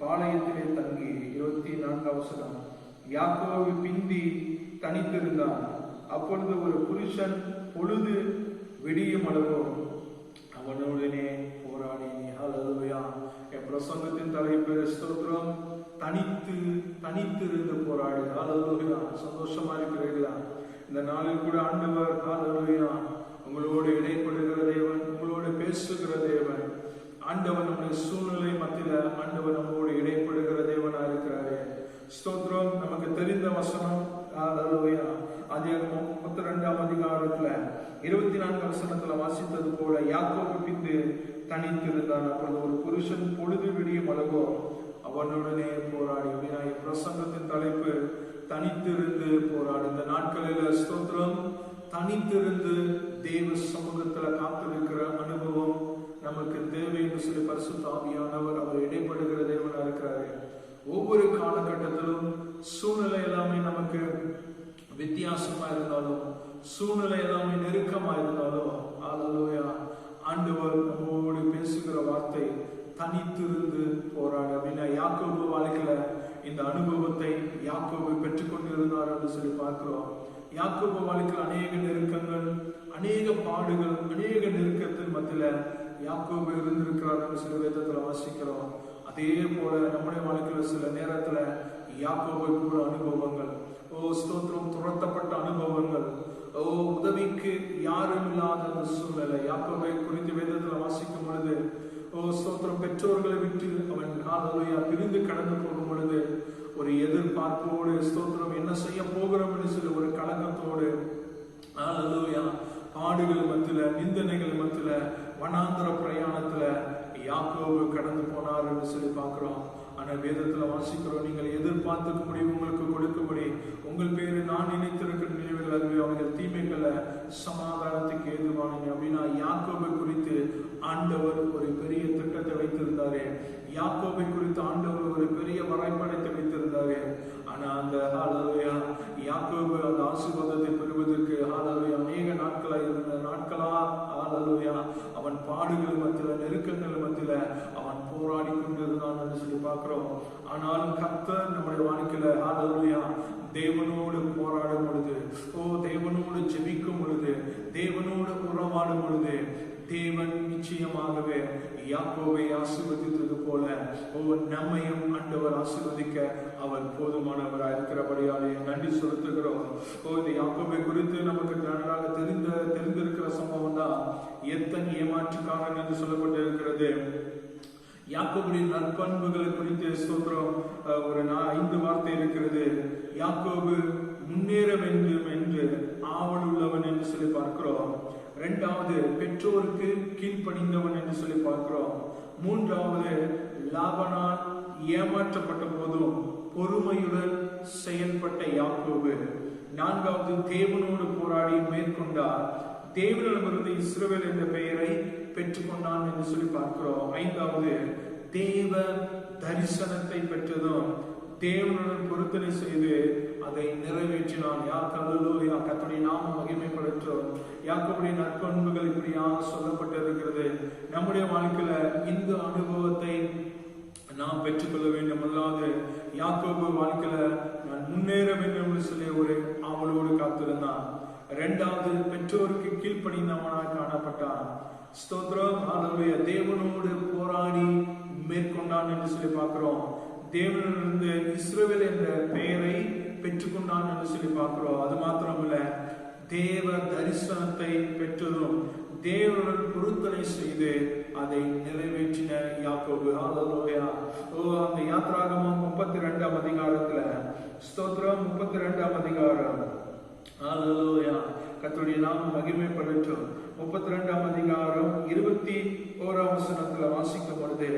பாளையத்திலே தங்கி. 24ஆம் வசனம். யாக்கோபு பிந்தி தனித்திருந்தான். அப்பொழுது ஒரு புருஷன் பொழுது விடியும் அளவோ அவனுடனே போராடி. அல்லேலூயா. என் பிரசங்கத்தின் தலைப்பு ஸ்தோத்திரம். தனித்திருந்து போராடி. அல்லேலூயா. சந்தோஷமா இருக்கிறீர்களா? இந்த நாளில் கூட ஆண்டவர் அல்லேலூயா உங்களோடு இடைப்படுகிற தேவன், உங்களோடு பேசுகிற தேவன். ஆண்டவர் நம்முடைய சூழ்நிலை மத்தியில ஆண்டவர் நம்மோடு இடைப்படுகிற தேவனா இருக்கிறாரு. ஸ்தோத்திரம். நமக்கு தெரிந்த வசனம் அல்லேலூயா. ஆதியாகமம் 32ஆம் அதிகாரத்துல 24ஆம் வசனத்துல வாசித்தது போல யாக்கோபு பிந்து தனித்திருந்தான். அப்பொழுது ஒரு புருஷன் பொழுது விடியும் அளவோ அவனுடனே போராடி. அப்படின்னா பிரசங்கத்தின் தலைப்பு தனித்திருந்து போராடு. இந்த நாட்களில் ஸ்தோத்திரம் தனித்திருந்து தேவ சமூகத்துல காத்திருக்கிற அனுபவம் நமக்கு தேவை என்று சொல்லி பரிசுத்த ஆவியானவர் அவர் இடைப்படுகிற தேவனா இருக்கிறாரு. ஒவ்வொரு காலகட்டத்திலும் சூழ்நிலை எல்லாமே நமக்கு வித்தியாசமா இருந்தாலும், சூழ்நிலை எல்லாமே நெருக்கமா இருந்தாலும் அல்லேலூயா ஆண்டவர் நம்மோடு பேசுகிற வார்த்தை தனித்திருந்து போராடு. அப்படின்னா யாக்கோபு வாழ்க்கையில இந்த அனுபவத்தை யாக்கோபு பெற்றுக்கொண்டு இருந்தார் என்று சொல்லி பார்க்கிறோம். யாக்கோபு வாழ்க்கையில் அநேக நெருக்கங்கள், அநேக பாடுகள், அநேக நெருக்கத்தின் மத்தியில யாக்கோபு இருந்திருக்கிறார் என்று சில வேதத்துல வாசிக்கிறோம். அதே போல நம்முடைய வாழ்க்கையில சில நேரத்துல யாக்கோபை போல அனுபவங்கள், ஸ்தோத்திரம், துரத்தப்பட்ட அனுபவங்கள், உதவிக்கு யாரும் இல்லாத அந்த சூழ்நிலை. யாக்கோபை குறித்து வேதத்துல வாசிக்கும் பொழுது ஸ்தோத்திரம் பெற்றோர்களை விட்டு அவன் அல்லேலூயா பிரிந்து கடந்து போகும் பொழுது ஒரு எதிர்பார்ப்போடு ஸ்தோத்திரம் என்ன செய்ய போகிறோம் என்று சொல்லி ஒரு கலக்கத்தோடு அல்லேலூயா பாடுகள் மத்தியில, நிந்தனைகள் மத்தியில, வனாந்தர பிரயாணத்துல யாக்கோபு கடந்து போனார் என்று சொல்லி பார்க்கிறோம். ஆனா வேதத்துல வாசிக்கிறோம், நீங்கள் எதிர்பார்த்துக்கும்படி உங்களுக்கு கொடுக்கும்படி உங்கள் பேரு நான் நினைத்திருக்கிற நினைவுகள் அதுவே அவர்கள் தீமைகளை சமாதானத்துக்கு ஏதுவானீங்க. அப்படின்னா யாக்கோபை குறித்து ஆண்டவர் ஒரு பெரிய திட்டத்தை வைத்திருந்தாரு. யாக்கோபை குறித்து ஆண்டவர் ஒரு பெரிய வரைபடத்தை வைத்திருந்தாரு. ஆனா அந்த யாக்கோபு அந்த ஆசீர்வாதத்தை பெறுவதற்கு அநேக நாட்களா இருந்த நாட்களா அவன் பாடுகள் மத்தியில, நெருக்கங்கள் மத்தியில அவன் போராடி கொண்டிருந்தான் என்று சொல்லி பார்க்கிறோம். ஆனாலும் கர்த்தர் நம்முடைய வாழ்க்கையில தேவனோடு போராடும் பொழுது, தேவனோடு ஜெபிக்கும் பொழுது, தேவனோடு உறவாடும் பொழுது தேவன் நிச்சயமாகவே யாக்கோபை ஆசீர்வதித்தது போல நம்மையும் ஆண்டவர் ஆசீர்வதிக்க அவர் போதுமானவராக இருக்கிறபடியாலே நன்றி செலுத்துகிறோம். இந்த யாக்கோபை குறித்து நமக்கு நன்றாக தெரிந்திருக்கிற சம்பவம் தான் எத்தன் ஏமாற்றுக்காரன் என்று சொல்லப்பட்டிருக்கிறது. யாக்கோபுடைய நற்பண்புகளை குறித்து ஸ்தோத்திரம் ஒரு 5 வார்த்தை இருக்கிறது. யாக்கோபு முன்னேற வேண்டும் என்று ஆவல் உள்ளவன் என்று சொல்லி பார்க்கிறோம். 2வது பெற்றோருக்கு கீழ்ப்படிந்தவன் என்று சொல்லி பார்க்கிறோம். 3வது லாபானால் ஏமாற்றப்பட்ட போதும் பொறுமையுடன் செயல்பட்ட யாக்கோபு. 4வது தேவனோடு போராடி மேற்கொண்டார். தேவனிடமிருந்து இஸ்ரவேல் என்ற பெயரை பெற்றுக்கொண்டான் என்று சொல்லி பார்க்கிறோம். 5வது தேவ தரிசனத்தை பெற்றதும் தேவனுடன் பொருத்தனை செய்து அதை நிறைவேற்றினான். கர்த்தருடைய நாமம் மகிமைப்படட்டும். யாக்கோபுடைய நற்பண்புகள் இப்படியாக சொல்லப்பட்டிருக்கிறது. நம்முடைய வாழ்க்கையில இந்த அனுபவத்தை நாம் பெற்றுக்கொள்ள வேண்டும். அல்லாது யாக்கோபு வாழ்க்கையில நான் முன்னேற வேண்டும் என்று சொல்லி ஒரு ஆவலோடு காத்திருந்தான். 2வது பெற்றோருக்கு கீழ்ப்படிந்தவனாக காணப்பட்டான். ஸ்தோத்திரம், ஹல்லேலூயா. தேவனோடு போராடி மேற்கொண்டான் என்று சொல்லி பார்க்கிறோம். தேவனிலிருந்து இஸ்ரவேல் என்ற பெயரை பெற்றுக்கொண்டான் என்று சொல்லி பார்க்கிறோம். அது மாத்திரமல்ல, தேவ தரிசனத்தை பெற்றதும் தேவனுடன் பொருத்தனை செய்து அதை நிறைவேற்றின யாக்கோபு. ஹல்லேலூயா. அந்த யாத்ராகமம் 32ஆம் அதிகாரத்துல ஸ்தோத்திரம் 32ஆம் அதிகாரம். ஹல்லேலூயா. கர்த்தருடைய நாமம் மகிமைப்படட்டும். 32ஆம் அதிகாரம் 21ஆம் வசனத்துல வாசிக்கும் பொழுது,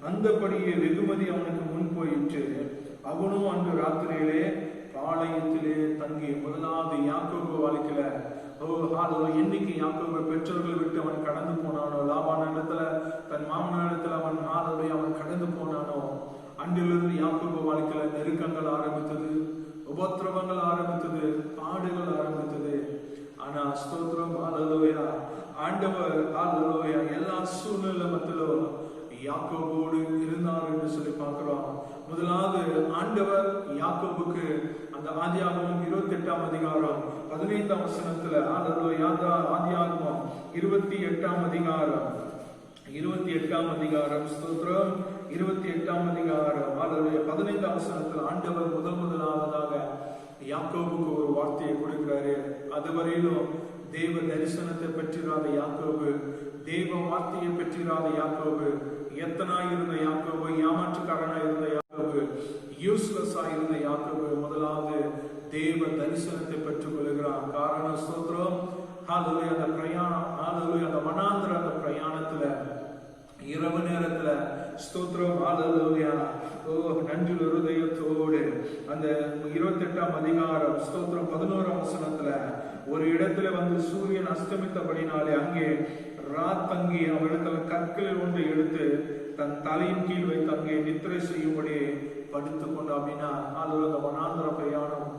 அந்தபடியே வெகுமதி அவனுக்கு முன் போயிற்று. அவனும் அன்று ராத்திரியிலே பாளையத்திலே தங்கி. முதலாவது யாக்கோபு வாழ்க்கையில என்னைக்கு யாக்கோபு பெற்றோர்கள் விட்டு அவன் கடந்து போனானோ, லாபான் இடத்துல தன் மாமனார் இடத்துல அவன் கடந்து போனானோ, அன்றிலிருந்து யாக்கோபு வாழ்க்கையில நெருக்கங்கள் ஆரம்பித்தது, உபத்திரவங்கள் ஆரம்பித்தது, பாடுகள் ஆரம்பித்தது. ஆனா ஸ்தோத்திரம், ஹல்லேலூயா, ஆண்டவர் ஹல்லேலூயா எல்லா சூழ்நிலை மத்தியிலும் யாக்கோபோடு இருந்தார் என்று சொல்லி பார்க்கிறோம். முதலாவது ஆண்டவர் யாக்கோபுக்கு அந்த ஆதியாகமம் 28ஆம் அதிகாரம் 15ஆம் வசனத்துல ஆதியாகமம் 28ஆம் அதிகாரம் 28ஆம் அதிகாரம் ஸ்தோத்திரம் 28ஆம் அதிகாரம் 15ஆம் வசனத்துல ஆண்டவர் முதலாவதாக யாக்கோபுக்கு ஒரு வார்த்தையை கொடுக்கிறாரு. அதுவரையிலும் தேவ தரிசனத்தை பெற்றிராத யாக்கோபு, தேவ வார்த்தையை பெற்றிராத யாக்கோபு, எத்தனாய் இருந்த யாக்கோபு, ஏமாற்றுக்காரனாய் இருந்த யாக்கோபு, யூஸ்லெஸ்ஸா இருந்த யாக்கோபு முதலாவது தேவ தரிசனத்தை பெற்றுக் கொள்கிறான். காரணம் ஸ்தோத்திரம், ஹல்லேலூயா. அந்த பிரயாணம், ஹல்லேலூயா, அந்த வனாந்திர அந்த பிரயாணத்துல இரவு நேரத்துல ஸ்தோத்திரம், ஹல்லேலூயா, நன்றி இருதயத்தோடு அந்த 28ஆம் அதிகாரம் ஸ்தோத்திரம் 11ஆம் வசனத்துல ஒரு இடத்துல வந்து சூரியன் அஸ்தமித்தபடினாலே அங்கே ராத்தங்கி அவனிடத்துல கற்களில் ஒன்று எடுத்து தன் தலையின் கீழ் வைத்து அங்கே நித்திரை செய்யும்படி படுத்துக் கொண்டு. அப்படின்னா அந்த வனாந்திர பிரயாணம்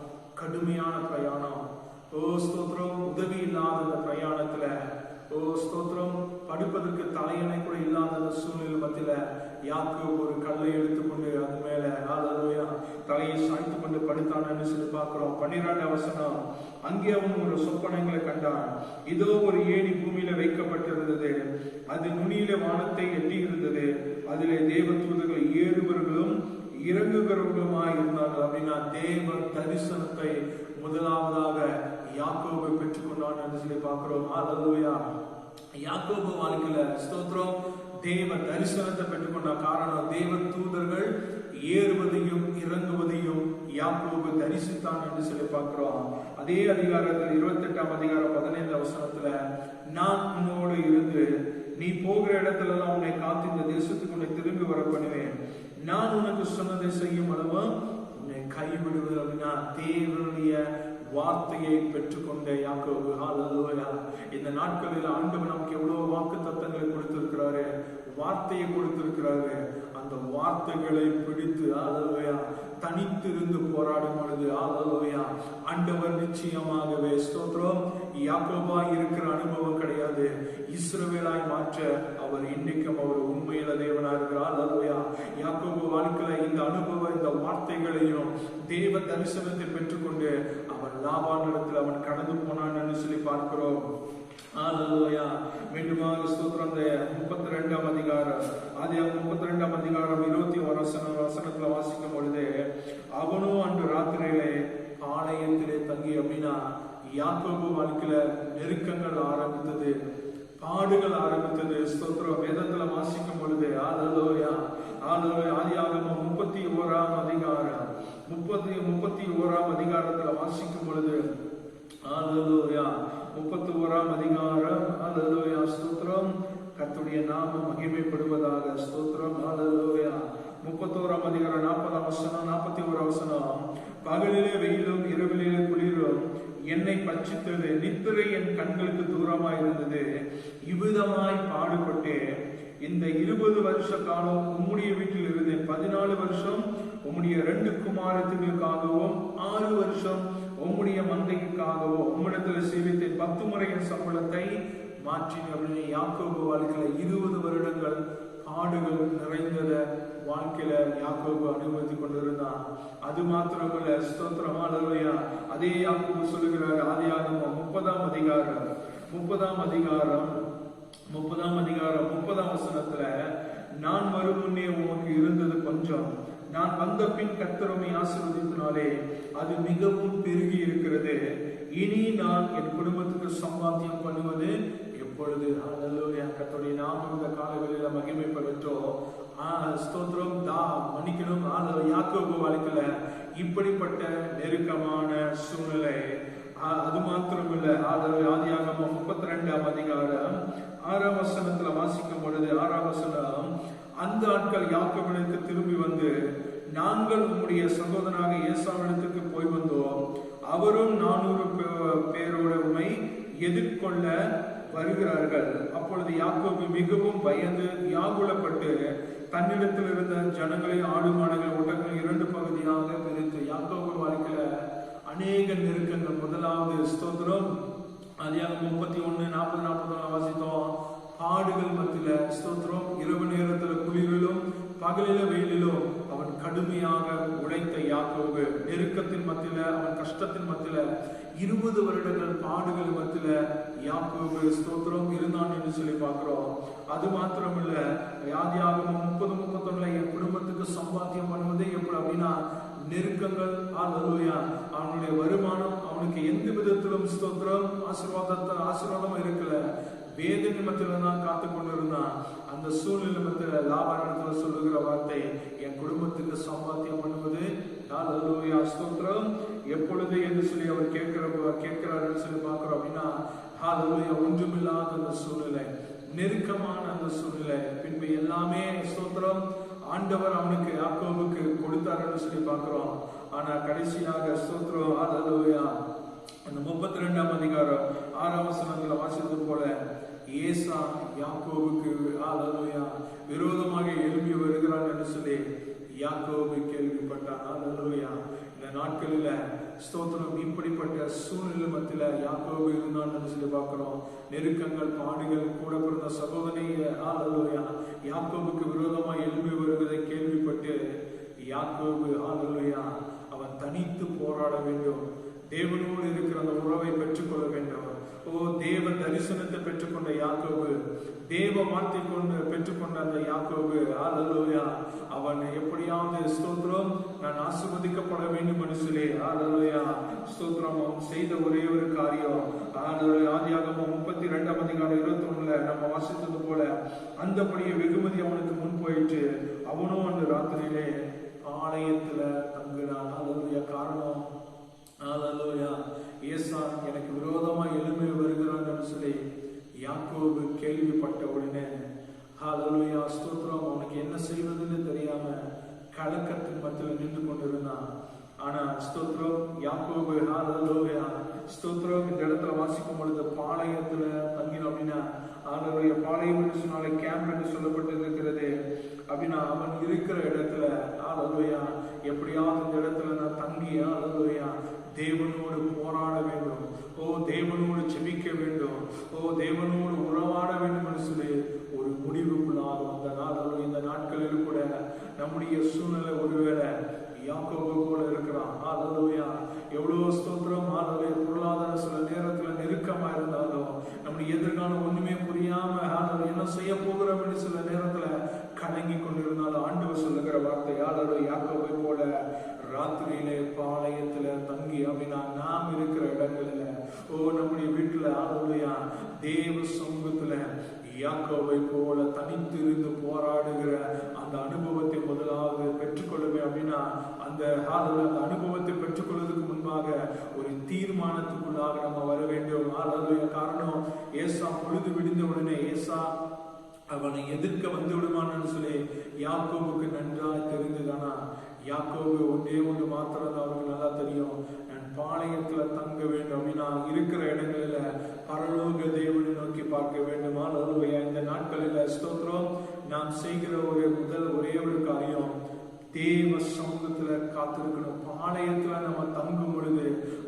கடுமையான பிரயாணம். ஸ்தோத்திரம், உதவி இல்லாத அந்த பிரயாணத்துல ஸ்தோத்திரம், படுப்பதற்கு தலையணை கூட இல்லாத அந்த சூழ்நிலை மத்தியில யாக்கோபு ஒரு கல்லை எடுத்துக்கொண்டு அது மேல ஹல்லேலூயா தலையை சாய்த்து கொண்டு படுத்தான் என்று சொல்லி பார்க்கிறோம். 12ஆம் வசனம், அங்கே அவன் ஒரு சொப்பனங்களை கண்டான். இதோ ஒரு ஏணி பூமியில வைக்கப்பட்டிருந்தது, அது நுனியில வானத்தை எட்டி இருந்தது, அதிலே தேவ தூதர்கள் ஏறுபவர்களும் இறங்குகிறவர்களுமாய் இருந்தார்கள். அப்படின்னா தேவ தரிசனத்தை முதலாவதாக யாக்கோபு பெற்றுக்கொண்டான் என்று சொல்லி பார்க்கிறோம். ஹல்லேலூயா. யாக்கோபு வாழ்க்கையில ஸ்தோத்திரம் தேவ தரிசனத்தை பெற்றுக்கொண்ட காரணம் தேவ தூதர்கள் ஏறுவதையும் இறங்குவதையும் யாக்கோபு தரிசித்தான் என்று சொல்லி பார்க்கிறோம். அதே அதிகாரத்தில் 28ஆம் அதிகாரம் 15ஆம் வசனத்துல, நான் உன்னோடு இருந்து நீ போகிற இடத்துல எல்லாம் உன்னை காத்து இந்த தேசத்துக்கு உன்னை திரும்பி வர பண்ணுவேன், நான் உனக்கு சொன்னதை செய்யும் அளவு உன்னை கைவிடுவது. அப்படின்னா தேவனுடைய வார்த்தையை பெற்றுக்கொண்ட யாக்கோபு. ஹல்லேலூயா. இந்த நாட்களில் ஆண்டவர் நமக்கு எவ்வளவு வாக்கு தத்தங்களை கொடுத்திருக்கிறாரு, வார்த்தையை கொடுத்திருக்கிறாரு. அந்த வார்த்தைகளை பிடித்து ஹல்லேலூயா தனித்திருந்து போராடும் பொழுது ஹல்லேலூயா ஆண்டவர் நிச்சயமாகவே ஸ்தோத்திரம் யாக்கோபாய் இருக்கிற அனுபவம் கிடையாது, இஸ்ரவேலாய் மாற்ற அவர் இன்னைக்கும் அவர் உண்மையில தேவனா இருக்கிறார். ஹல்லேலூயா. யாக்கோபு வாழ்க்கையில இந்த அனுபவம், இந்த வார்த்தைகளையும் தேவ தரிசனத்தை பெற்றுக்கொண்டு அவன் லாபான் இடத்தில் அவன் கடந்து போனான் என்று சொல்லி பார்க்கிறோம். ஹல்லேலூயா. மீண்டுமாக ஸ்தோத்திரம். அந்த 32ஆம் அதிகாரம், ஆதியாகமம் 32ஆம் அதிகாரம் 21 வசனத்துல வாசிக்கும் பொழுது, அவனும் அன்று ராத்திரியிலே பாளையத்திலே தங்கி, அப்படின்னா யாக்கோபு வாழ்க்கையில நெருக்கங்கள் ஆரம்பித்தது, பாடுகள் ஆரம்பித்தது. ஸ்தோத்திரம். வேதத்துல வாசிக்கும் பொழுது ஹல்லேலூயா, ஹல்லேலூயா, ஆதியாகமம் 31ஆம் அதிகாரம் 31ஆம் அதிகாரத்துல வாசிக்கும் பொழுது ஹல்லேலூயா, 31ஆம் அதிகாரம், ஹல்லேலூயா, ஸ்தோத்திரம். கர்த்தருடைய நாமம் மகிமைப்படுவதாக. ஸ்தோத்திரம். ஹல்லேலூயா. 31ஆம் அதிகாரம் 40ஆம் வசனம், 41ஆம் வசனம். பகலிலே வெயிலும் இரவிலே குளிரும் என்னை பட்சித்தது, நித்திரை என் கண்களுக்கு தூரமாய் இருந்தது. இவ்விதமாய் பாடுபட்டே இந்த 20 வருஷ காலம் உம்முடைய வீட்டில் இருந்தேன். 14 வருஷம் உம்முடைய 2 குமாரத்திற்காகவும் 6 வருஷம் உம்முடைய மந்தைக்காகவும் உம்மிடத்தில் சேவித்தேன். 10 முறை என் சம்பளத்தை மாற்றின. அப்படின்னு யாக்கோபு வாழ்க்கையில 20 வருடங்கள் பாடுகள் நிறைந்தத வாழ்க்கையில யாக்கோபு அனுபவித்துக் கொண்டிருந்தான். அது மாத்திரமல்ல, ஸ்தோத்திரம், ஹல்லேலூயா. அதே யாக்கோபு சொல்லுகிறார், ஆதியாகமம் 30ஆம் அதிகாரம் 30ஆம் வசனத்துல, நான் வரும் முன்னே உமக்கு இருந்தது கொஞ்சம், நான் வந்த பின் கர்த்தர் உம்மை ஆசீர்வதித்தனாலே அது மிகவும் பெருகி இருக்கிறது. இனி நான் என் குடும்பத்துக்கு சம்பாத்தியம் பண்ணுவது எப்பொழுது? ஹல்லேலூயா. கர்த்தருடைய நாமம் இந்த காலங்களில மகிமைப்படட்டும். ஸ்தோத்திரம். மன்னிக்கணும். யாக்கோபு வாழ்க்கையில இப்படிப்பட்ட நெருக்கமான சூழ்நிலை. அது மாத்திரமில்ல, ஆதியாகமம் 32ஆம் அதிகாரம் 6ஆம் வசனத்துல வாசிக்கும் பொழுது, 6ஆம் வசனம், அந்த ஆட்கள் யாக்கோபிற்கு திரும்பி வந்து, நாங்கள் உம்முடைய சகோதரனாக ஏசாவிடத்துக்கு போய் வந்தோம், அவரும் 400 பேரோட உம்மை எதிர்கொள்ள வருகிறார்கள். அப்பொழுது யாக்கோபு மிகவும் பயந்து வியாகுலப்பட்டு தன்னிடத்தில் இருந்த ஜனங்களை, ஆடு மாடுகள், ஒட்டங்கள் 2 பகுதியாக பிரித்து. யாக்கோபு வாழ்க்கையில அநேக நெருக்கங்கள். முதலாவது, ஸ்தோத்திரம், ஆதியாகமம் 31:40-41 வாசித்தோம். பாடுகள் மத்தியில, ஸ்தோத்திரம், இரவு நேரத்துல குளிரிலும் பகலில வெயிலிலும் அவன் கடுமையாக உழைத்த யாக்கோபு, நெருக்கத்தின் மத்தியில, அவன் கஷ்டத்தின் மத்தியில 20 வருடங்கள் பாடுகள் மத்தியில யாக்கோபு, ஸ்தோத்திரம், இருந்தான் என்று சொல்லி பார்க்கிறோம். அது மாத்திரமில்ல, ஆதியாகமம் 30:31 என் குடும்பத்துக்கு சம்பாத்தியம் பண்ணுவதே எப்படி அப்படின்னா நெருக்கங்கள். ஹல்லேலூயா. அவனுடைய வருமானம் அவனுக்கு எந்த விதத்திலும், ஸ்தோத்திரம், ஆசீர்வாதம் இருக்கல. வேதனை மத்தியில தான் காத்து கொண்டிருந்தான். அந்த சூழ்நிலை மத்தியில லாபாரத்துல சொல்லுகிற வார்த்தை, என் குடும்பத்துக்கு சம்பாத்தியம் பண்ணுவது ஹல்லேலூயா, ஸ்தோத்திரம், எப்பொழுது என்று சொல்லி அவர் கேட்கிறாருன்னு சொல்லி பார்க்கிறோம். அப்படின்னா ஹல்லேலூயா, ஒன்றுமில்லாத அந்த சூழ்நிலை, நெருக்கமான அந்த சூழ்நிலை. பின்பு எல்லாமே, ஸ்தோத்திரம், ஆண்டவர் அவனுக்கு யாக்கோபுக்கு கொடுத்தாருன்னு சொல்லி பார்க்கிறோம். ஆனா கடைசியாக, ஸ்தோத்திரம், ஹல்லேலூயா, அந்த 32ஆம் அதிகாரம் 6ஆம் வசனத்துல வாசித்தது போல, ஏசா யாக்கோபுக்கு ஹல்லேலூயா விரோதமாக எழும்பி வருகிறான் என்று சொல்லி யாக்கோபு கேள்விப்பட்டான். ஹல்லேலூயா. இந்த நாட்களில, ஸ்தோத்திரம், இப்படிப்பட்ட சூழ்நிலை மத்தியில யாக்கோபு இருந்தான் என்று சொல்லி பார்க்கிறோம். நெருக்கங்கள், பாடுகள், கூட பிறந்த சகோதரி ஹல்லேலூயா யாக்கோபுக்கு விரோதமா எழும்பி வருவதை கேள்விப்பட்டு யாக்கோபு, ஹல்லேலூயா, அவன் தனித்து போராட வேண்டும். தேவனோடு இருக்கிற அந்த உறவை பெற்றுக்கொள்ள வேண்டும். தேவ தரிசனத்தை பெற்றுக்கொண்ட யாக்கோபு, தேவ வார்த்தை கொண்டு பெற்றுக்கொண்ட அந்த யாக்கோபு, ஹல்லேலூயா, அவன் எப்படியாவது, ஸ்தோத்திரம், நான் ஆசீர்வதிக்கப்பட வேண்டும் என்று சொல்லி, ஹல்லேலூயா, ஸ்தோத்திரம், அவன் செய்த ஒரே ஒரு காரியம், ஆதியாகமம் 32ஆம் அதிகாரம் 21 நம்ம வாசித்தது போல, அந்தபடியே வெகுமதி அவனுக்கு முன் போயிட்டு அவனும் அந்த ராத்திரியிலே பாளையத்துல தங்கினான். ஹல்லேலூயா. காரணம், ஹல்லேலூயா, ஏசா எனக்கு விரோதமா எழும்பி வருகிறான்னு சொல்லி யாக்கோபு கேள்விப்பட்ட உடனே, ஹல்லேலூயா, ஸ்தோத்திரம், அவனுக்கு என்ன செய்வதுன்னு தெரியாம கலக்கத்தின் மத்தியில் நின்று கொண்டிருந்தான். ஆனா ஸ்தோத்திரம், யாக்கோபு, ஹல்லேலூயா, ஸ்தோத்திரம், இந்த இடத்துல வாசிக்கும் பொழுது பாளையத்துல தங்கினோம். அப்படின்னா ஹல்லேலூயா, பாளையம் என்று சொன்னாலே கேம்ப் என்று சொல்லப்பட்டு இருக்கிறது. அப்படின்னா அவன் இருக்கிற இடத்துல, ஹல்லேலூயா, எப்படியாவது இந்த இடத்துல நான் தங்கி, ஹல்லேலூயா, தேவனோடு போராட வேண்டும். தேவனோடு ஜெபிக்க வேண்டும். தேவனோடு உறவாட வேண்டும் என்று சொல்லி ஒரு முடிவுக்குள்ளாக வந்த நாள். இந்த நாட்களில் கூட நம்முடைய சூழ்நிலை ஒருவேளை யாக்கோபு போல இருக்கிறான். ஹல்லேலூயா. எவ்வளவு ஸ்தோத்திரம். ஹல்லேலூயா. பொருளாதார சில நேரத்துல நெருக்கமா இருந்தாலும் நம்முடைய எதிர்காலம் ஒண்ணுமே புரியாம என்ன செய்ய போகிறோம் என்று சில நேரத்துல கலங்கி கொண்டிருந்தாலும் ஆண்டவர் சொல்லுகிற வார்த்தை யாக்கோபை போல ராத்திரியிலே பாளையத்துல தங்கி அப்படின்னா நாம் இருக்கிற இடங்கள்ல நம்முடைய வீட்டுல தேவ சமூகத்துல யாக்கோபை போல தனித்திருந்து போராடுகிற அந்த அனுபவத்தை முதலாவது பெற்றுக்கொள்ளுமே அப்படின்னா அந்த அனுபவத்தை பெற்றுக்கொள்வதற்கு முன்பாக ஒரு தீர்மானத்துக்குள்ளாக நம்ம வர வேண்டும். காரணம் ஏசா பொழுது விடிந்த உடனே ஏசா அவனை எதிர்க்க வந்து விடுவான்னு சொல்லி யாக்கோபுக்கு நன்றாக தெரிந்துதானா. யாக்கோபு ஒன்று மாத்திரம் அவருக்கு நல்லா தெரியும், நான் பாளையத்துல தங்க வேண்டும் அப்படின்னா இருக்கிற இடங்களில பரலோக தேவனை நோக்கி பார்க்க வேண்டுமா. இந்த நாட்களில ஸ்தோத்திரம் நாம் செய்கிற ஒரே ஒரு காரியம் தேவ சமூகத்துல காத்திருக்கணும். பாளையத்துல நம்ம தங்கும் பொழுது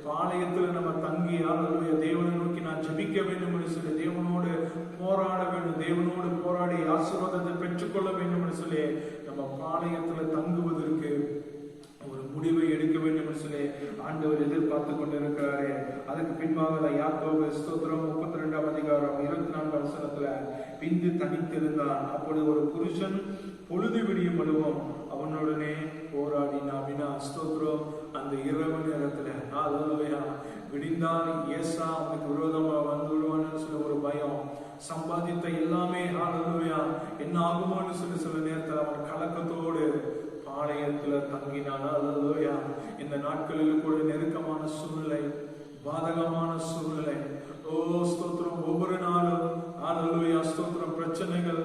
பாளையத்துல நம்ம தங்கி தேவனை நோக்கி நான் ஜெபிக்க வேண்டும் என்று சொல்லி தேவனோடு போராட வேண்டும், தேவனோடு போராடி ஆசீர்வாதத்தை பெற்றுக்கொள்ள வேண்டும் என்று சொல்லி நம்ம பாளையத்துல தங்குவதற்கு ஒரு முடிவை எடுக்க வேண்டும் என்று சொல்லி ஆண்டவர் எதிர்பார்த்து கொண்டிருக்கிறாரு. அதுக்கு பின்பாக யாக்கோபு ஸ்தோத்திரம் 32ஆம் அதிகாரம் 24ஆம் வசனத்துல பிந்து தனித்திருந்தான். அப்பொழுது ஒரு புருஷன் பொழுது விடியும் அளவும் அவனுடனே போராடினா. ஸ்தோத்திரம் அந்த இரவு நேரத்துல விடிந்தால் ஏசா அவனுக்கு விரோதமா வந்து விடுவான்னு சொல்லி ஒரு பயம், சம்பாதித்த எல்லாமே என்ன ஆகுமோன்னு சொல்லி சில நேரத்தில் அவன் கலக்கத்தோடு பாளையத்துல தங்கினானா. இந்த நாட்களில் கூட நெருக்கமான சூழ்நிலை, பாதகமான சூழ்நிலை, ஸ்தோத்திரம் ஒவ்வொரு நாளும் ஸ்தோத்திரம் பிரச்சனைகள்,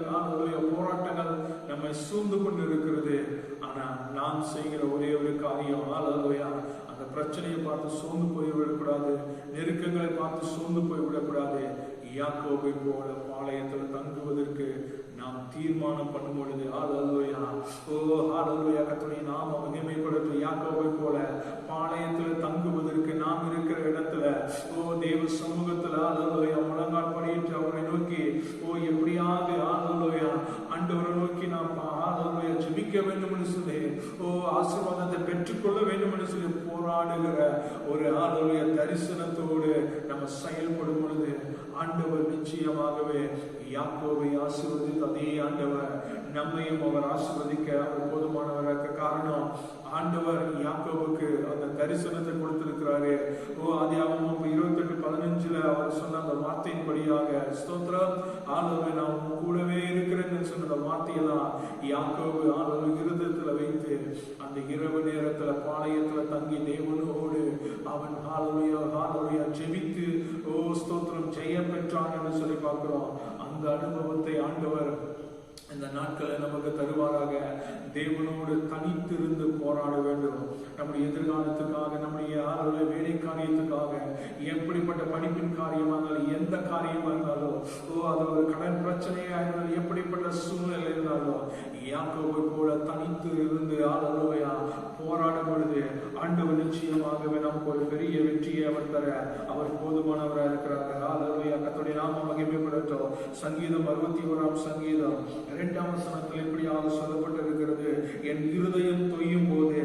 போராட்டங்கள் நம்மை சூழ்ந்து கொண்டு இருக்கிறது. ஆனா நாம் செய்கிற ஒரே ஒரு காரியம் அந்த பிரச்சனையை பார்த்து சோர்ந்து போய்விடக்கூடாது, நெருக்கங்களை பார்த்து சோர்ந்து போய்விடக்கூடாது. யாக்கோபை போல பாளையத்தில் தங்குவதற்கு நாம் தீர்மானம் பண்ணும் பொழுது கர்த்தருடைய நாமம் மகிமைப்படுத்தும். யாக்கோபை போல பாளையத்தில் தங்குவதற்கு நாம் இருக்கிற இடத்துல தேவ சமூகத்துல முழங்கால் படியிட்டு அவரை நோக்கி எப்படியாவது ஆண்டவரை நோக்கி நாம் ஜெபிக்க வேண்டும் என்று சொல்லி ஆசீர்வாதத்தை பெற்றுக்கொள்ள வேண்டும் என்று சொல்லி போராடுகிற ஒரு தரிசனத்தோடு நம்ம செயல்படும் பொழுது ஆண்டவர் நிச்சயமாகவே யாக்கோபை ஆசீர்வதித்து அதே ஆண்டவர் நம்மையும் அவர் ஆசீர்வதிக்க அவர் போதுமானவராக. காரணம் ஆண்டவர் யாக்கோபுக்கு அந்த தரிசனத்தை கொடுத்திருக்கிறாரு. ஆதியாகமம் 28:15 அவர் சொன்ன அந்த வார்த்தையின்படியாக ஸ்தோத்திரம் நான் கூடவே இருக்கிறேன்னு சொன்ன அந்த வார்த்தையெல்லாம் யாக்கோபு இருதயத்துல வைத்து அந்த இரவு நேரத்துல பாளையத்துல தங்கி தேவனோடு அவன் ஜெபித்து ஸ்தோத்திரம் ஜெய பெற்றான் என்று சொல்லி பார்க்கிறோம். அந்த அனுபவத்தை ஆண்டவர் இந்த நாட்களை நமக்கு தருவாராக. தேவனோடு தனித்திருந்து போராட வேண்டும். நம்முடைய எதிர்காலத்துக்காக, நம்முடைய வேலை காரியத்துக்காக, எப்படிப்பட்ட படிப்பின் காரியமாக இருந்தாலும், எந்த காரியமா இருந்தாலும், அது ஒரு கடன் பிரச்சனையா இருந்தாலும், எப்படிப்பட்ட சூழ்நிலை இருந்தாலும் யாக்கோபை போல தனித்து இருந்து போராடும் பொழுது ஆண்டவர் நிச்சயமாகவே நமக்கு ஒரு பெரிய வெற்றியை அவர் தர அவர் போதுமானவராக இருக்கிறார். கர்த்தருடைய நாமம் மகிமைப்படட்டும். சங்கீதம் 61ஆம் சங்கீதம் 2ஆம் வசனத்தில் இப்படியாக சொல்லப்பட்டிருக்கிறது, என் இருதயம் தொய்யும் போது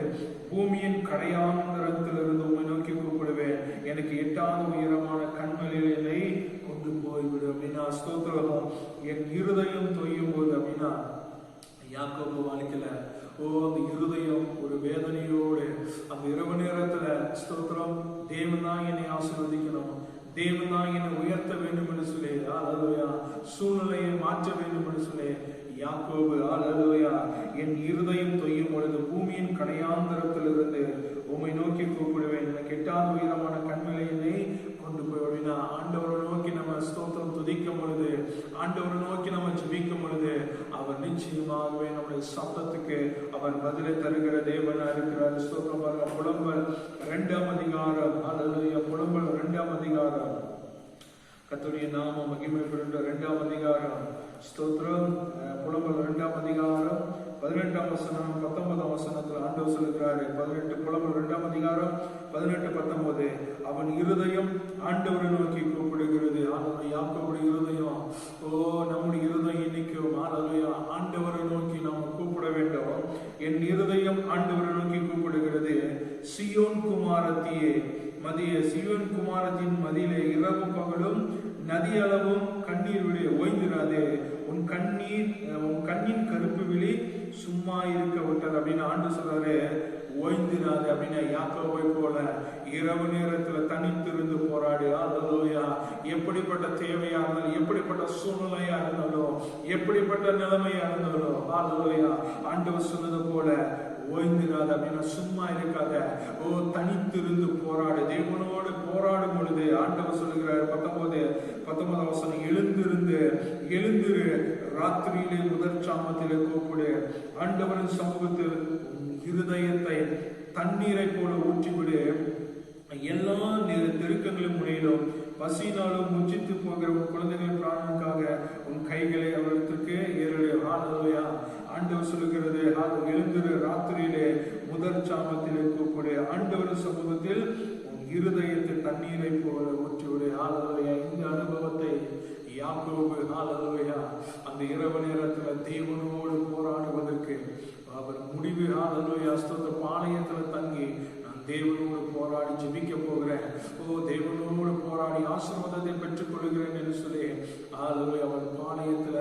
பூமியின் கடையாந்தரத்திலிருந்து உம்மை நோக்கி கூப்பிடுவேன், எனக்கு எட்டாத உயரமான கண்மலையில் என்னை கொண்டு போய்விடு அப்படின்னா. ஸ்தோத்திரம் என் இருதயம் தொய்யும் போது அப்படின்னா யாக்கோபு வாழ்க்கையில அந்த இருதயம் ஒரு வேதனையோடு அந்த இரவு நேரத்துல ஸ்தோத்திரம் தேவன் தான் என்னை ஆசீர்வதிக்கணும், தேவன் தான் என்னை உயர்த்த வேண்டும் என்று சொல்லி சூழ்நிலையை மாற்ற வேண்டும் என்று சொல்லி யாக்கோபு என் இருதயம் தொய்யும் பொழுது பூமியின் கடையாந்தரத்திலிருந்து உம்மை நோக்கி கூப்பிடுவேன், எனக்கு எட்டாத உயரமான கண்மலையினை கொண்டு போய் அப்படின்னா. ஆண்டவரை நோக்கி நம்ம ஸ்தோத்திரம் துதிக்கும் பொழுது, ஆண்டவரை நோக்கி நம்ம ஜெபிக்கும் பொழுது அவர் நிச்சயமாகவே நம்முடைய சத்தத்துக்கு அவர் பதிலை தருகிற தேவனா இருக்கிறார். ஸ்தோத்திரம் பாருங்க. புலம்பல் 2ஆம் அதிகாரம் புலம்பல் 2ஆம் அதிகாரம் கர்த்தருடைய நாமம் மகிமைப்படட்டும். 2ஆம் அதிகாரம் ஸ்தோத்திரம் புலம்பல் 2ஆம் அதிகாரம் 18ஆம் வசனம் 19ஆம் வசனத்துல ஆண்டவர் சொல்லுகிறாரு. 18 புலம்பல் 2ஆம் அதிகாரம் 18-19 அவன் இருதயம் ஆண்டவரை நோக்கி கூப்பிடுகிறது. யாக்கோபுடைய இருதயம் நம்முடைய இருதயம் இன்னைக்கும் ஆண்டவரை நோக்கி நாம் கூப்பிட வேண்டும். என் இருதயம் ஆண்டவரை நோக்கி கூப்பிடுகிறது. சியோன் குமாரத்தியே மதிய சியோன் குமாரத்தின் மதியிலே இரவும் பகலும் நதி அளவும் கண்ணீர் விடு, ஓய்ந்திராதே, உன் கண்ணின் கருப்பு விழி சும்மா இருக்க விட்டது அப்படின்னு ஆண்டு சொல்றாரு. ஓய்ந்திராது அப்படின்னா யாக்கோபை போல இரவு நேரத்துல தனித்திருந்து போராடி, அல்லேலூயா, எப்படிப்பட்ட தேவையா இருந்தாலும், எப்படிப்பட்ட சூழ்நிலையா இருந்தாலும், எப்படிப்பட்ட நிலைமையா இருந்தாலும், அல்லேலூயா, ஆண்டவர் சொன்னது போல ஓய்ந்திராது அப்படின்னா சும்மா இருக்காத, தனித்திருந்து போராடு. தேவனோடு போராடும் பொழுது ஆண்டவர் சொல்லுகிறார் 19 வசனம், எழுந்திரு, ராத்திரியிலே முதற் சாமத்திலே கூப்பிடு, ஆண்டவரின் சமூகத்தில் இருதயத்தை தண்ணீரை போல ஊற்றிவிடு. எல்லா நெருக்கங்களும் முனையிலும் பசினாலும் முச்சித்து போகிற உன் குழந்தைகளின் பிராணனுக்காக உன் கைகளை அவர்களுக்கு ஏறடு. ஹல்லேலூயா. ஆண்டவர் சொல்லுகிறது, எழுந்திரு, ராத்திரியிலே முதற் சாமத்திலே கூப்பிடு, ஆண்டவர் சமூகத்தில் உன் இருதயத்தை தண்ணீரை போல ஊற்றிவிடு. ஹல்லேலூயா. இந்த அனுபவத்தை யாக்கோபு, ஹல்லேலூயா, அந்த இரவு நேரத்துல தேவனோடு போராடுவதற்கு அவர் முடிவு, ஹல்லேலூயா, ஸ்தோத்திர, பாளையத்துல தங்கி தேவனோடு போராடி ஜெபிக்க போகிறேன், தேவனோடு போராடி ஆசீர்வாதத்தை பெற்றுக் கொள்கிறேன் என்று சொல்லி அவர் பாளையத்துல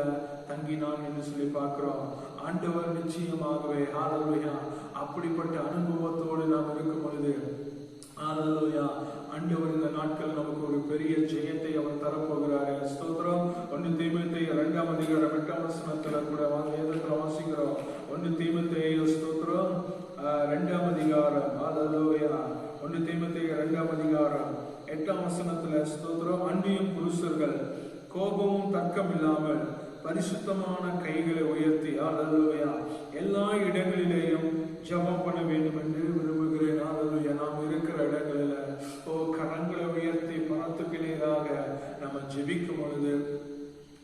தங்கினான் என்று சொல்லி பார்க்கிறோம். ஆண்டவர் நிச்சயமாகவே, ஹல்லேலூயா, அப்படிப்பட்ட அனுபவத்தோடு நாம் இருக்கும் பொழுது, ஹல்லேலூயா, ஆண்டவர் இந்த நாட்கள் நமக்கு ஒரு பெரிய ஜெயத்தை அவர் தரப்போகிறாரு. ஸ்தோத்திரம். 1 தீமோத்தேயு 2ஆம் அதிகாரம் 8ஆம் வசனத்துல கூட வேதத்துல வாசிக்கிறோம். 1 தீமோத்தேயு, ஸ்தோத்திரம், 2ஆம் அதிகாரம், ஹல்லேலூயா, 1 தீமோத்தேயு 2ஆம் அதிகாரம் 8ஆம் வசனத்துல, ஸ்தோத்திரம், அன்பியும் புருஷர்கள் கோபமும் தர்க்கம் இல்லாமல் பரிசுத்தமான கைகளை உயர்த்தி, ஹல்லேலூயா, எல்லா இடங்களிலேயும் ஜெபம் பண்ண வேண்டும் என்று விரும்புகிறேன். ஹல்லேலூயா. நாம் இருக்கிற இடங்களில கரங்களை உயர்த்தி பணத்துக்கு நேராக நம்ம ஜெபிக்கும் பொழுது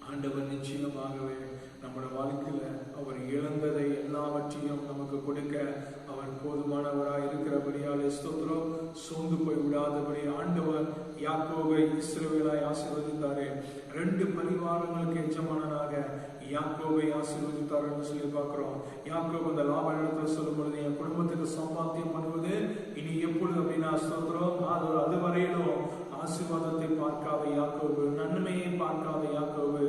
ஆண்டவர் நிச்சயமாகவே நம்முடைய வாழ்க்கையில அவர் இழந்ததை எல்லாவற்றையும் நமக்கு கொடுக்க அவர் போதுமானவராய் இருக்கிறபடியாலே, ஸ்தோத்திரம், சோர்ந்து போய் விடாதபடி ஆண்டவர் யாக்கோபை இஸ்ரவேலாய் ஆசீர்வதித்தாரே. 2 பரிவாரங்களுக்கு எஜமானனாக யாக்கோபை ஆசீர்வதித்தார் என்று சொல்லி பார்க்கிறோம். யாக்கோபு அந்த லாப இடத்துல சொல்லும் பொழுது, என் குடும்பத்துக்கு சம்பாத்தியம் பண்ணுவது இனி எப்பொழுது அப்படின்னா, ஸ்தோத்திரம், அதுவரையிலும் ஆசீர்வாதத்தை பார்க்காத யாக்கோபு, நன்மையை பார்க்காத யாக்கோபு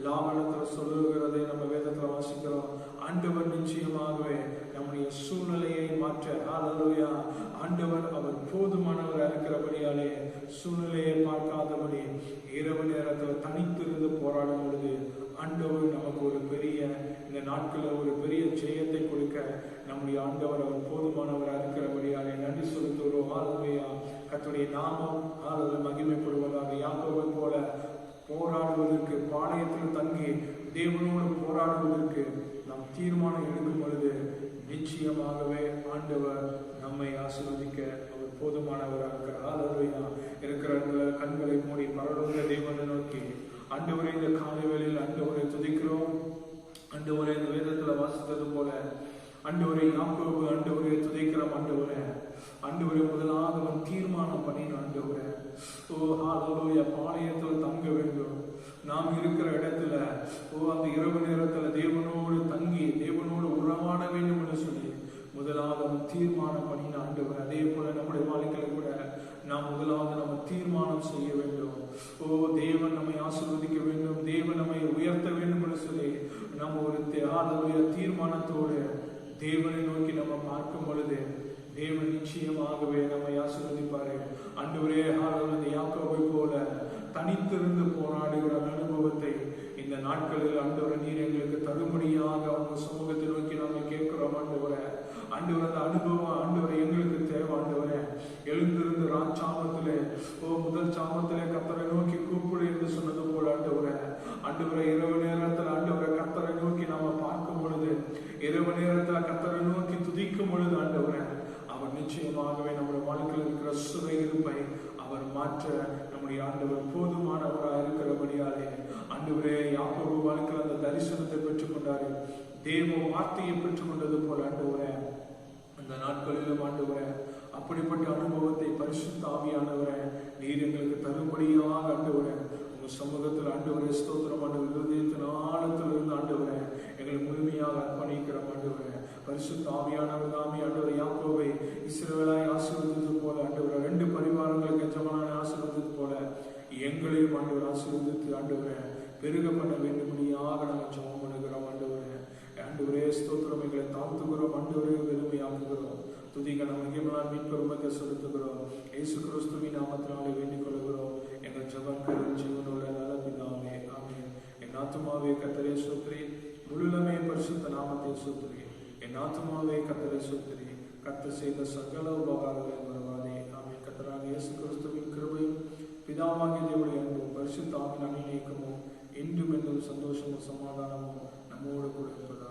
லாபத்துல சொல்லுகிறதை நம்ம வேதத்துல வாசிக்கிறோம். ஆண்டவர் நிச்சயமாகவே நம்முடைய சூழ்நிலையை மாற்ற, ஹல்லேலூயா, ஆண்டவர் அவர் போதுமானவர் இருக்கிறபடியாலே சூழ்நிலையை பார்க்காதபடி இரவு நேரத்தில் தனித்திருந்து போராடும் பொழுது ஆண்டவர் நமக்கு ஒரு பெரிய, இந்த நாட்களில் ஒரு பெரிய ஜெயத்தை கொடுக்க நம்முடைய ஆண்டவர் அவர் போதுமானவர் இருக்கிறபடியாலே நன்றி செலுத்துகிறோம். ஹல்லேலூயா. கர்த்தருடைய நாமம் மகிமைப்படுவதாக. யாக்கோபை போல போராடுவதற்கு, பாளையத்தில் தங்கி தேவனோடு போராடுவதற்கு நாம் தீர்மானம் எடுக்கும் பொழுது நிச்சயமாகவே ஆண்டவர் நம்மை ஆசீர்வதிக்க அவர் போதுமானவராக இருக்கிறார். ஹல்லேலூயா. இருக்கிற கண்களை மூடி பரலோக தேவனை நோக்கி, ஆண்டவரே, இந்த காலை வேளையில் ஆண்டவரை துதிக்கிறோம். ஆண்டவரே, இந்த வேதத்துல வாசித்தது போல ஆண்டவரை யாக்கோபு ஆண்டவரை துதிக்கிறோம். ஆண்டவரை முதலாக தீர்மானம் பண்ணின ஆண்டவரை, ஹல்லேலூயா, பாளையத்தில் தங்க வேண்டும். நாம் இருக்கிற இடத்துல அந்த இரவு நேரத்துல தேவனோடு தங்கி தேவனோடு உறவாட வேண்டும் என்று சொல்லி முதலாவது தீர்மானம் பண்ணின ஆண்டவர். அதே போல நம்முடைய வாழ்க்கையில கூட நாம் முதலாவது நம்ம தீர்மானம் செய்ய வேண்டும். தேவன் நம்மை ஆசீர்வதிக்க வேண்டும், தேவன் நம்மை உயர்த்த வேண்டும் என்று சொல்லி நம்ம ஒரு தீர்மானத்தோடு தேவனை நோக்கி நம்ம பார்க்கும் பொழுது தேவன் நிச்சயமாகவே நம்மை ஆசீர்வதிப்பாரு. ஆண்டவரே, யாக்கோபை போல தனித்திருந்து போராடுகிற அனுபவத்தை இந்த நாட்களில் ஆண்டவரை நீர் எங்களுக்கு தரும்படியாக அவங்க சமூகத்தை நோக்கி நாங்கள் கேட்கிறோம். ஆண்டவரை, அந்த அனுபவம் ஆண்டவரை எங்களுக்கு தேவை. ஆண்டவரை, எழுந்திருந்து ராஜாமத்திலே முதல் சாமத்திலே கர்த்தரை நோக்கி கூப்பிடு என்று சொன்னது போல ஆண்டவரை இரவு நேரத்தில் ஆண்டவரை கர்த்தரை நோக்கி நாம பார்க்கும் பொழுது, இரவு நேரத்தில் கர்த்தரை நோக்கி துதிக்கும் பொழுது ஆண்டவரை அவர் நிச்சயமாகவே நம்முடைய வாழ்க்கையில் இருக்கிற சுரை இருப்பை அவர் மாற்ற நம்முடைய ஆண்டவர் போதுமானவராக இருக்கிறபடியாலே ஆண்டவரே, யாக்கோபு வாழ்க்கையில் அந்த தரிசனத்தை பெற்றுக் கொண்டாரு, தேவ வார்த்தையை பெற்றுக் கொண்டது போல ஆண்டவரே அந்த நாட்களிலும் ஆண்டவரே அப்படிப்பட்ட அனுபவத்தை பரிசுத்த ஆவியானவரே நீர் எங்களுக்கு தரும்படியாக ஆண்டவரே உங்க சமூகத்தில் ஆண்டவரே ஸ்தோத்திரம். ஆண்டவர் இருதயத்தின் ஆழத்தில் இருந்து ஆண்டவரே எங்களை முழுமையாக அர்ப்பணிக்கிறோம். ஆண்டவரே பரிசுத்த ஆவியானவர் தாமே ஆண்டவரை யாக்கோபை இஸ்ரவேலாய் ஆசீர்வதித்தது போல ஆண்டவரை 2 பரிவாரங்களுக்கு எஜமானாய் ஆசீர்வதித்தது போல எங்களையும் ஆண்டவர் ஆசீர்வதித்து ஆண்டவரே பெருக பண்ண வேண்டும்படியாக நாங்கள் ஜெபம் பண்ணுகிறோம். ஆண்டவரே ஸ்தோத்திரம், எங்களை தாழ்த்துகிறோம் ஆண்டவரே, வெறுமையாக்குகிறோம். துதிகன மகிமையான மீட்பர் உமக்கு செலுத்துகிறோம். இயேசு கிறிஸ்துவின் நாமத்தினாலே வேண்டிக் கொள்கிறோம். எங்கள் ஜெபம் கேளும் ஜீவனுள்ள நல்ல பிதாவே, ஆமென். என் ஆத்துமாவே கர்த்தரை ஸ்தோத்திரி, முழுலமே பரிசுத்த நாமத்தை ஸ்தோத்திரி. என் ஆத்துமாவே கர்த்தரை ஸ்தோத்திரி, கர்த்தர் செய்த சகல உபகாரங்களை மறவாதே. ஆமென். கர்த்தராகிய இயேசு கிறிஸ்துவின் கிருபையும் பிதாவாகிய தேவனுடைய அன்பும் பரிசுத்த ஆவியின் அணிநீக்கமும் என்றும் என்றும் சந்தோஷமும் சமாதானமும் நம்மோடு கூட இருப்பதாக.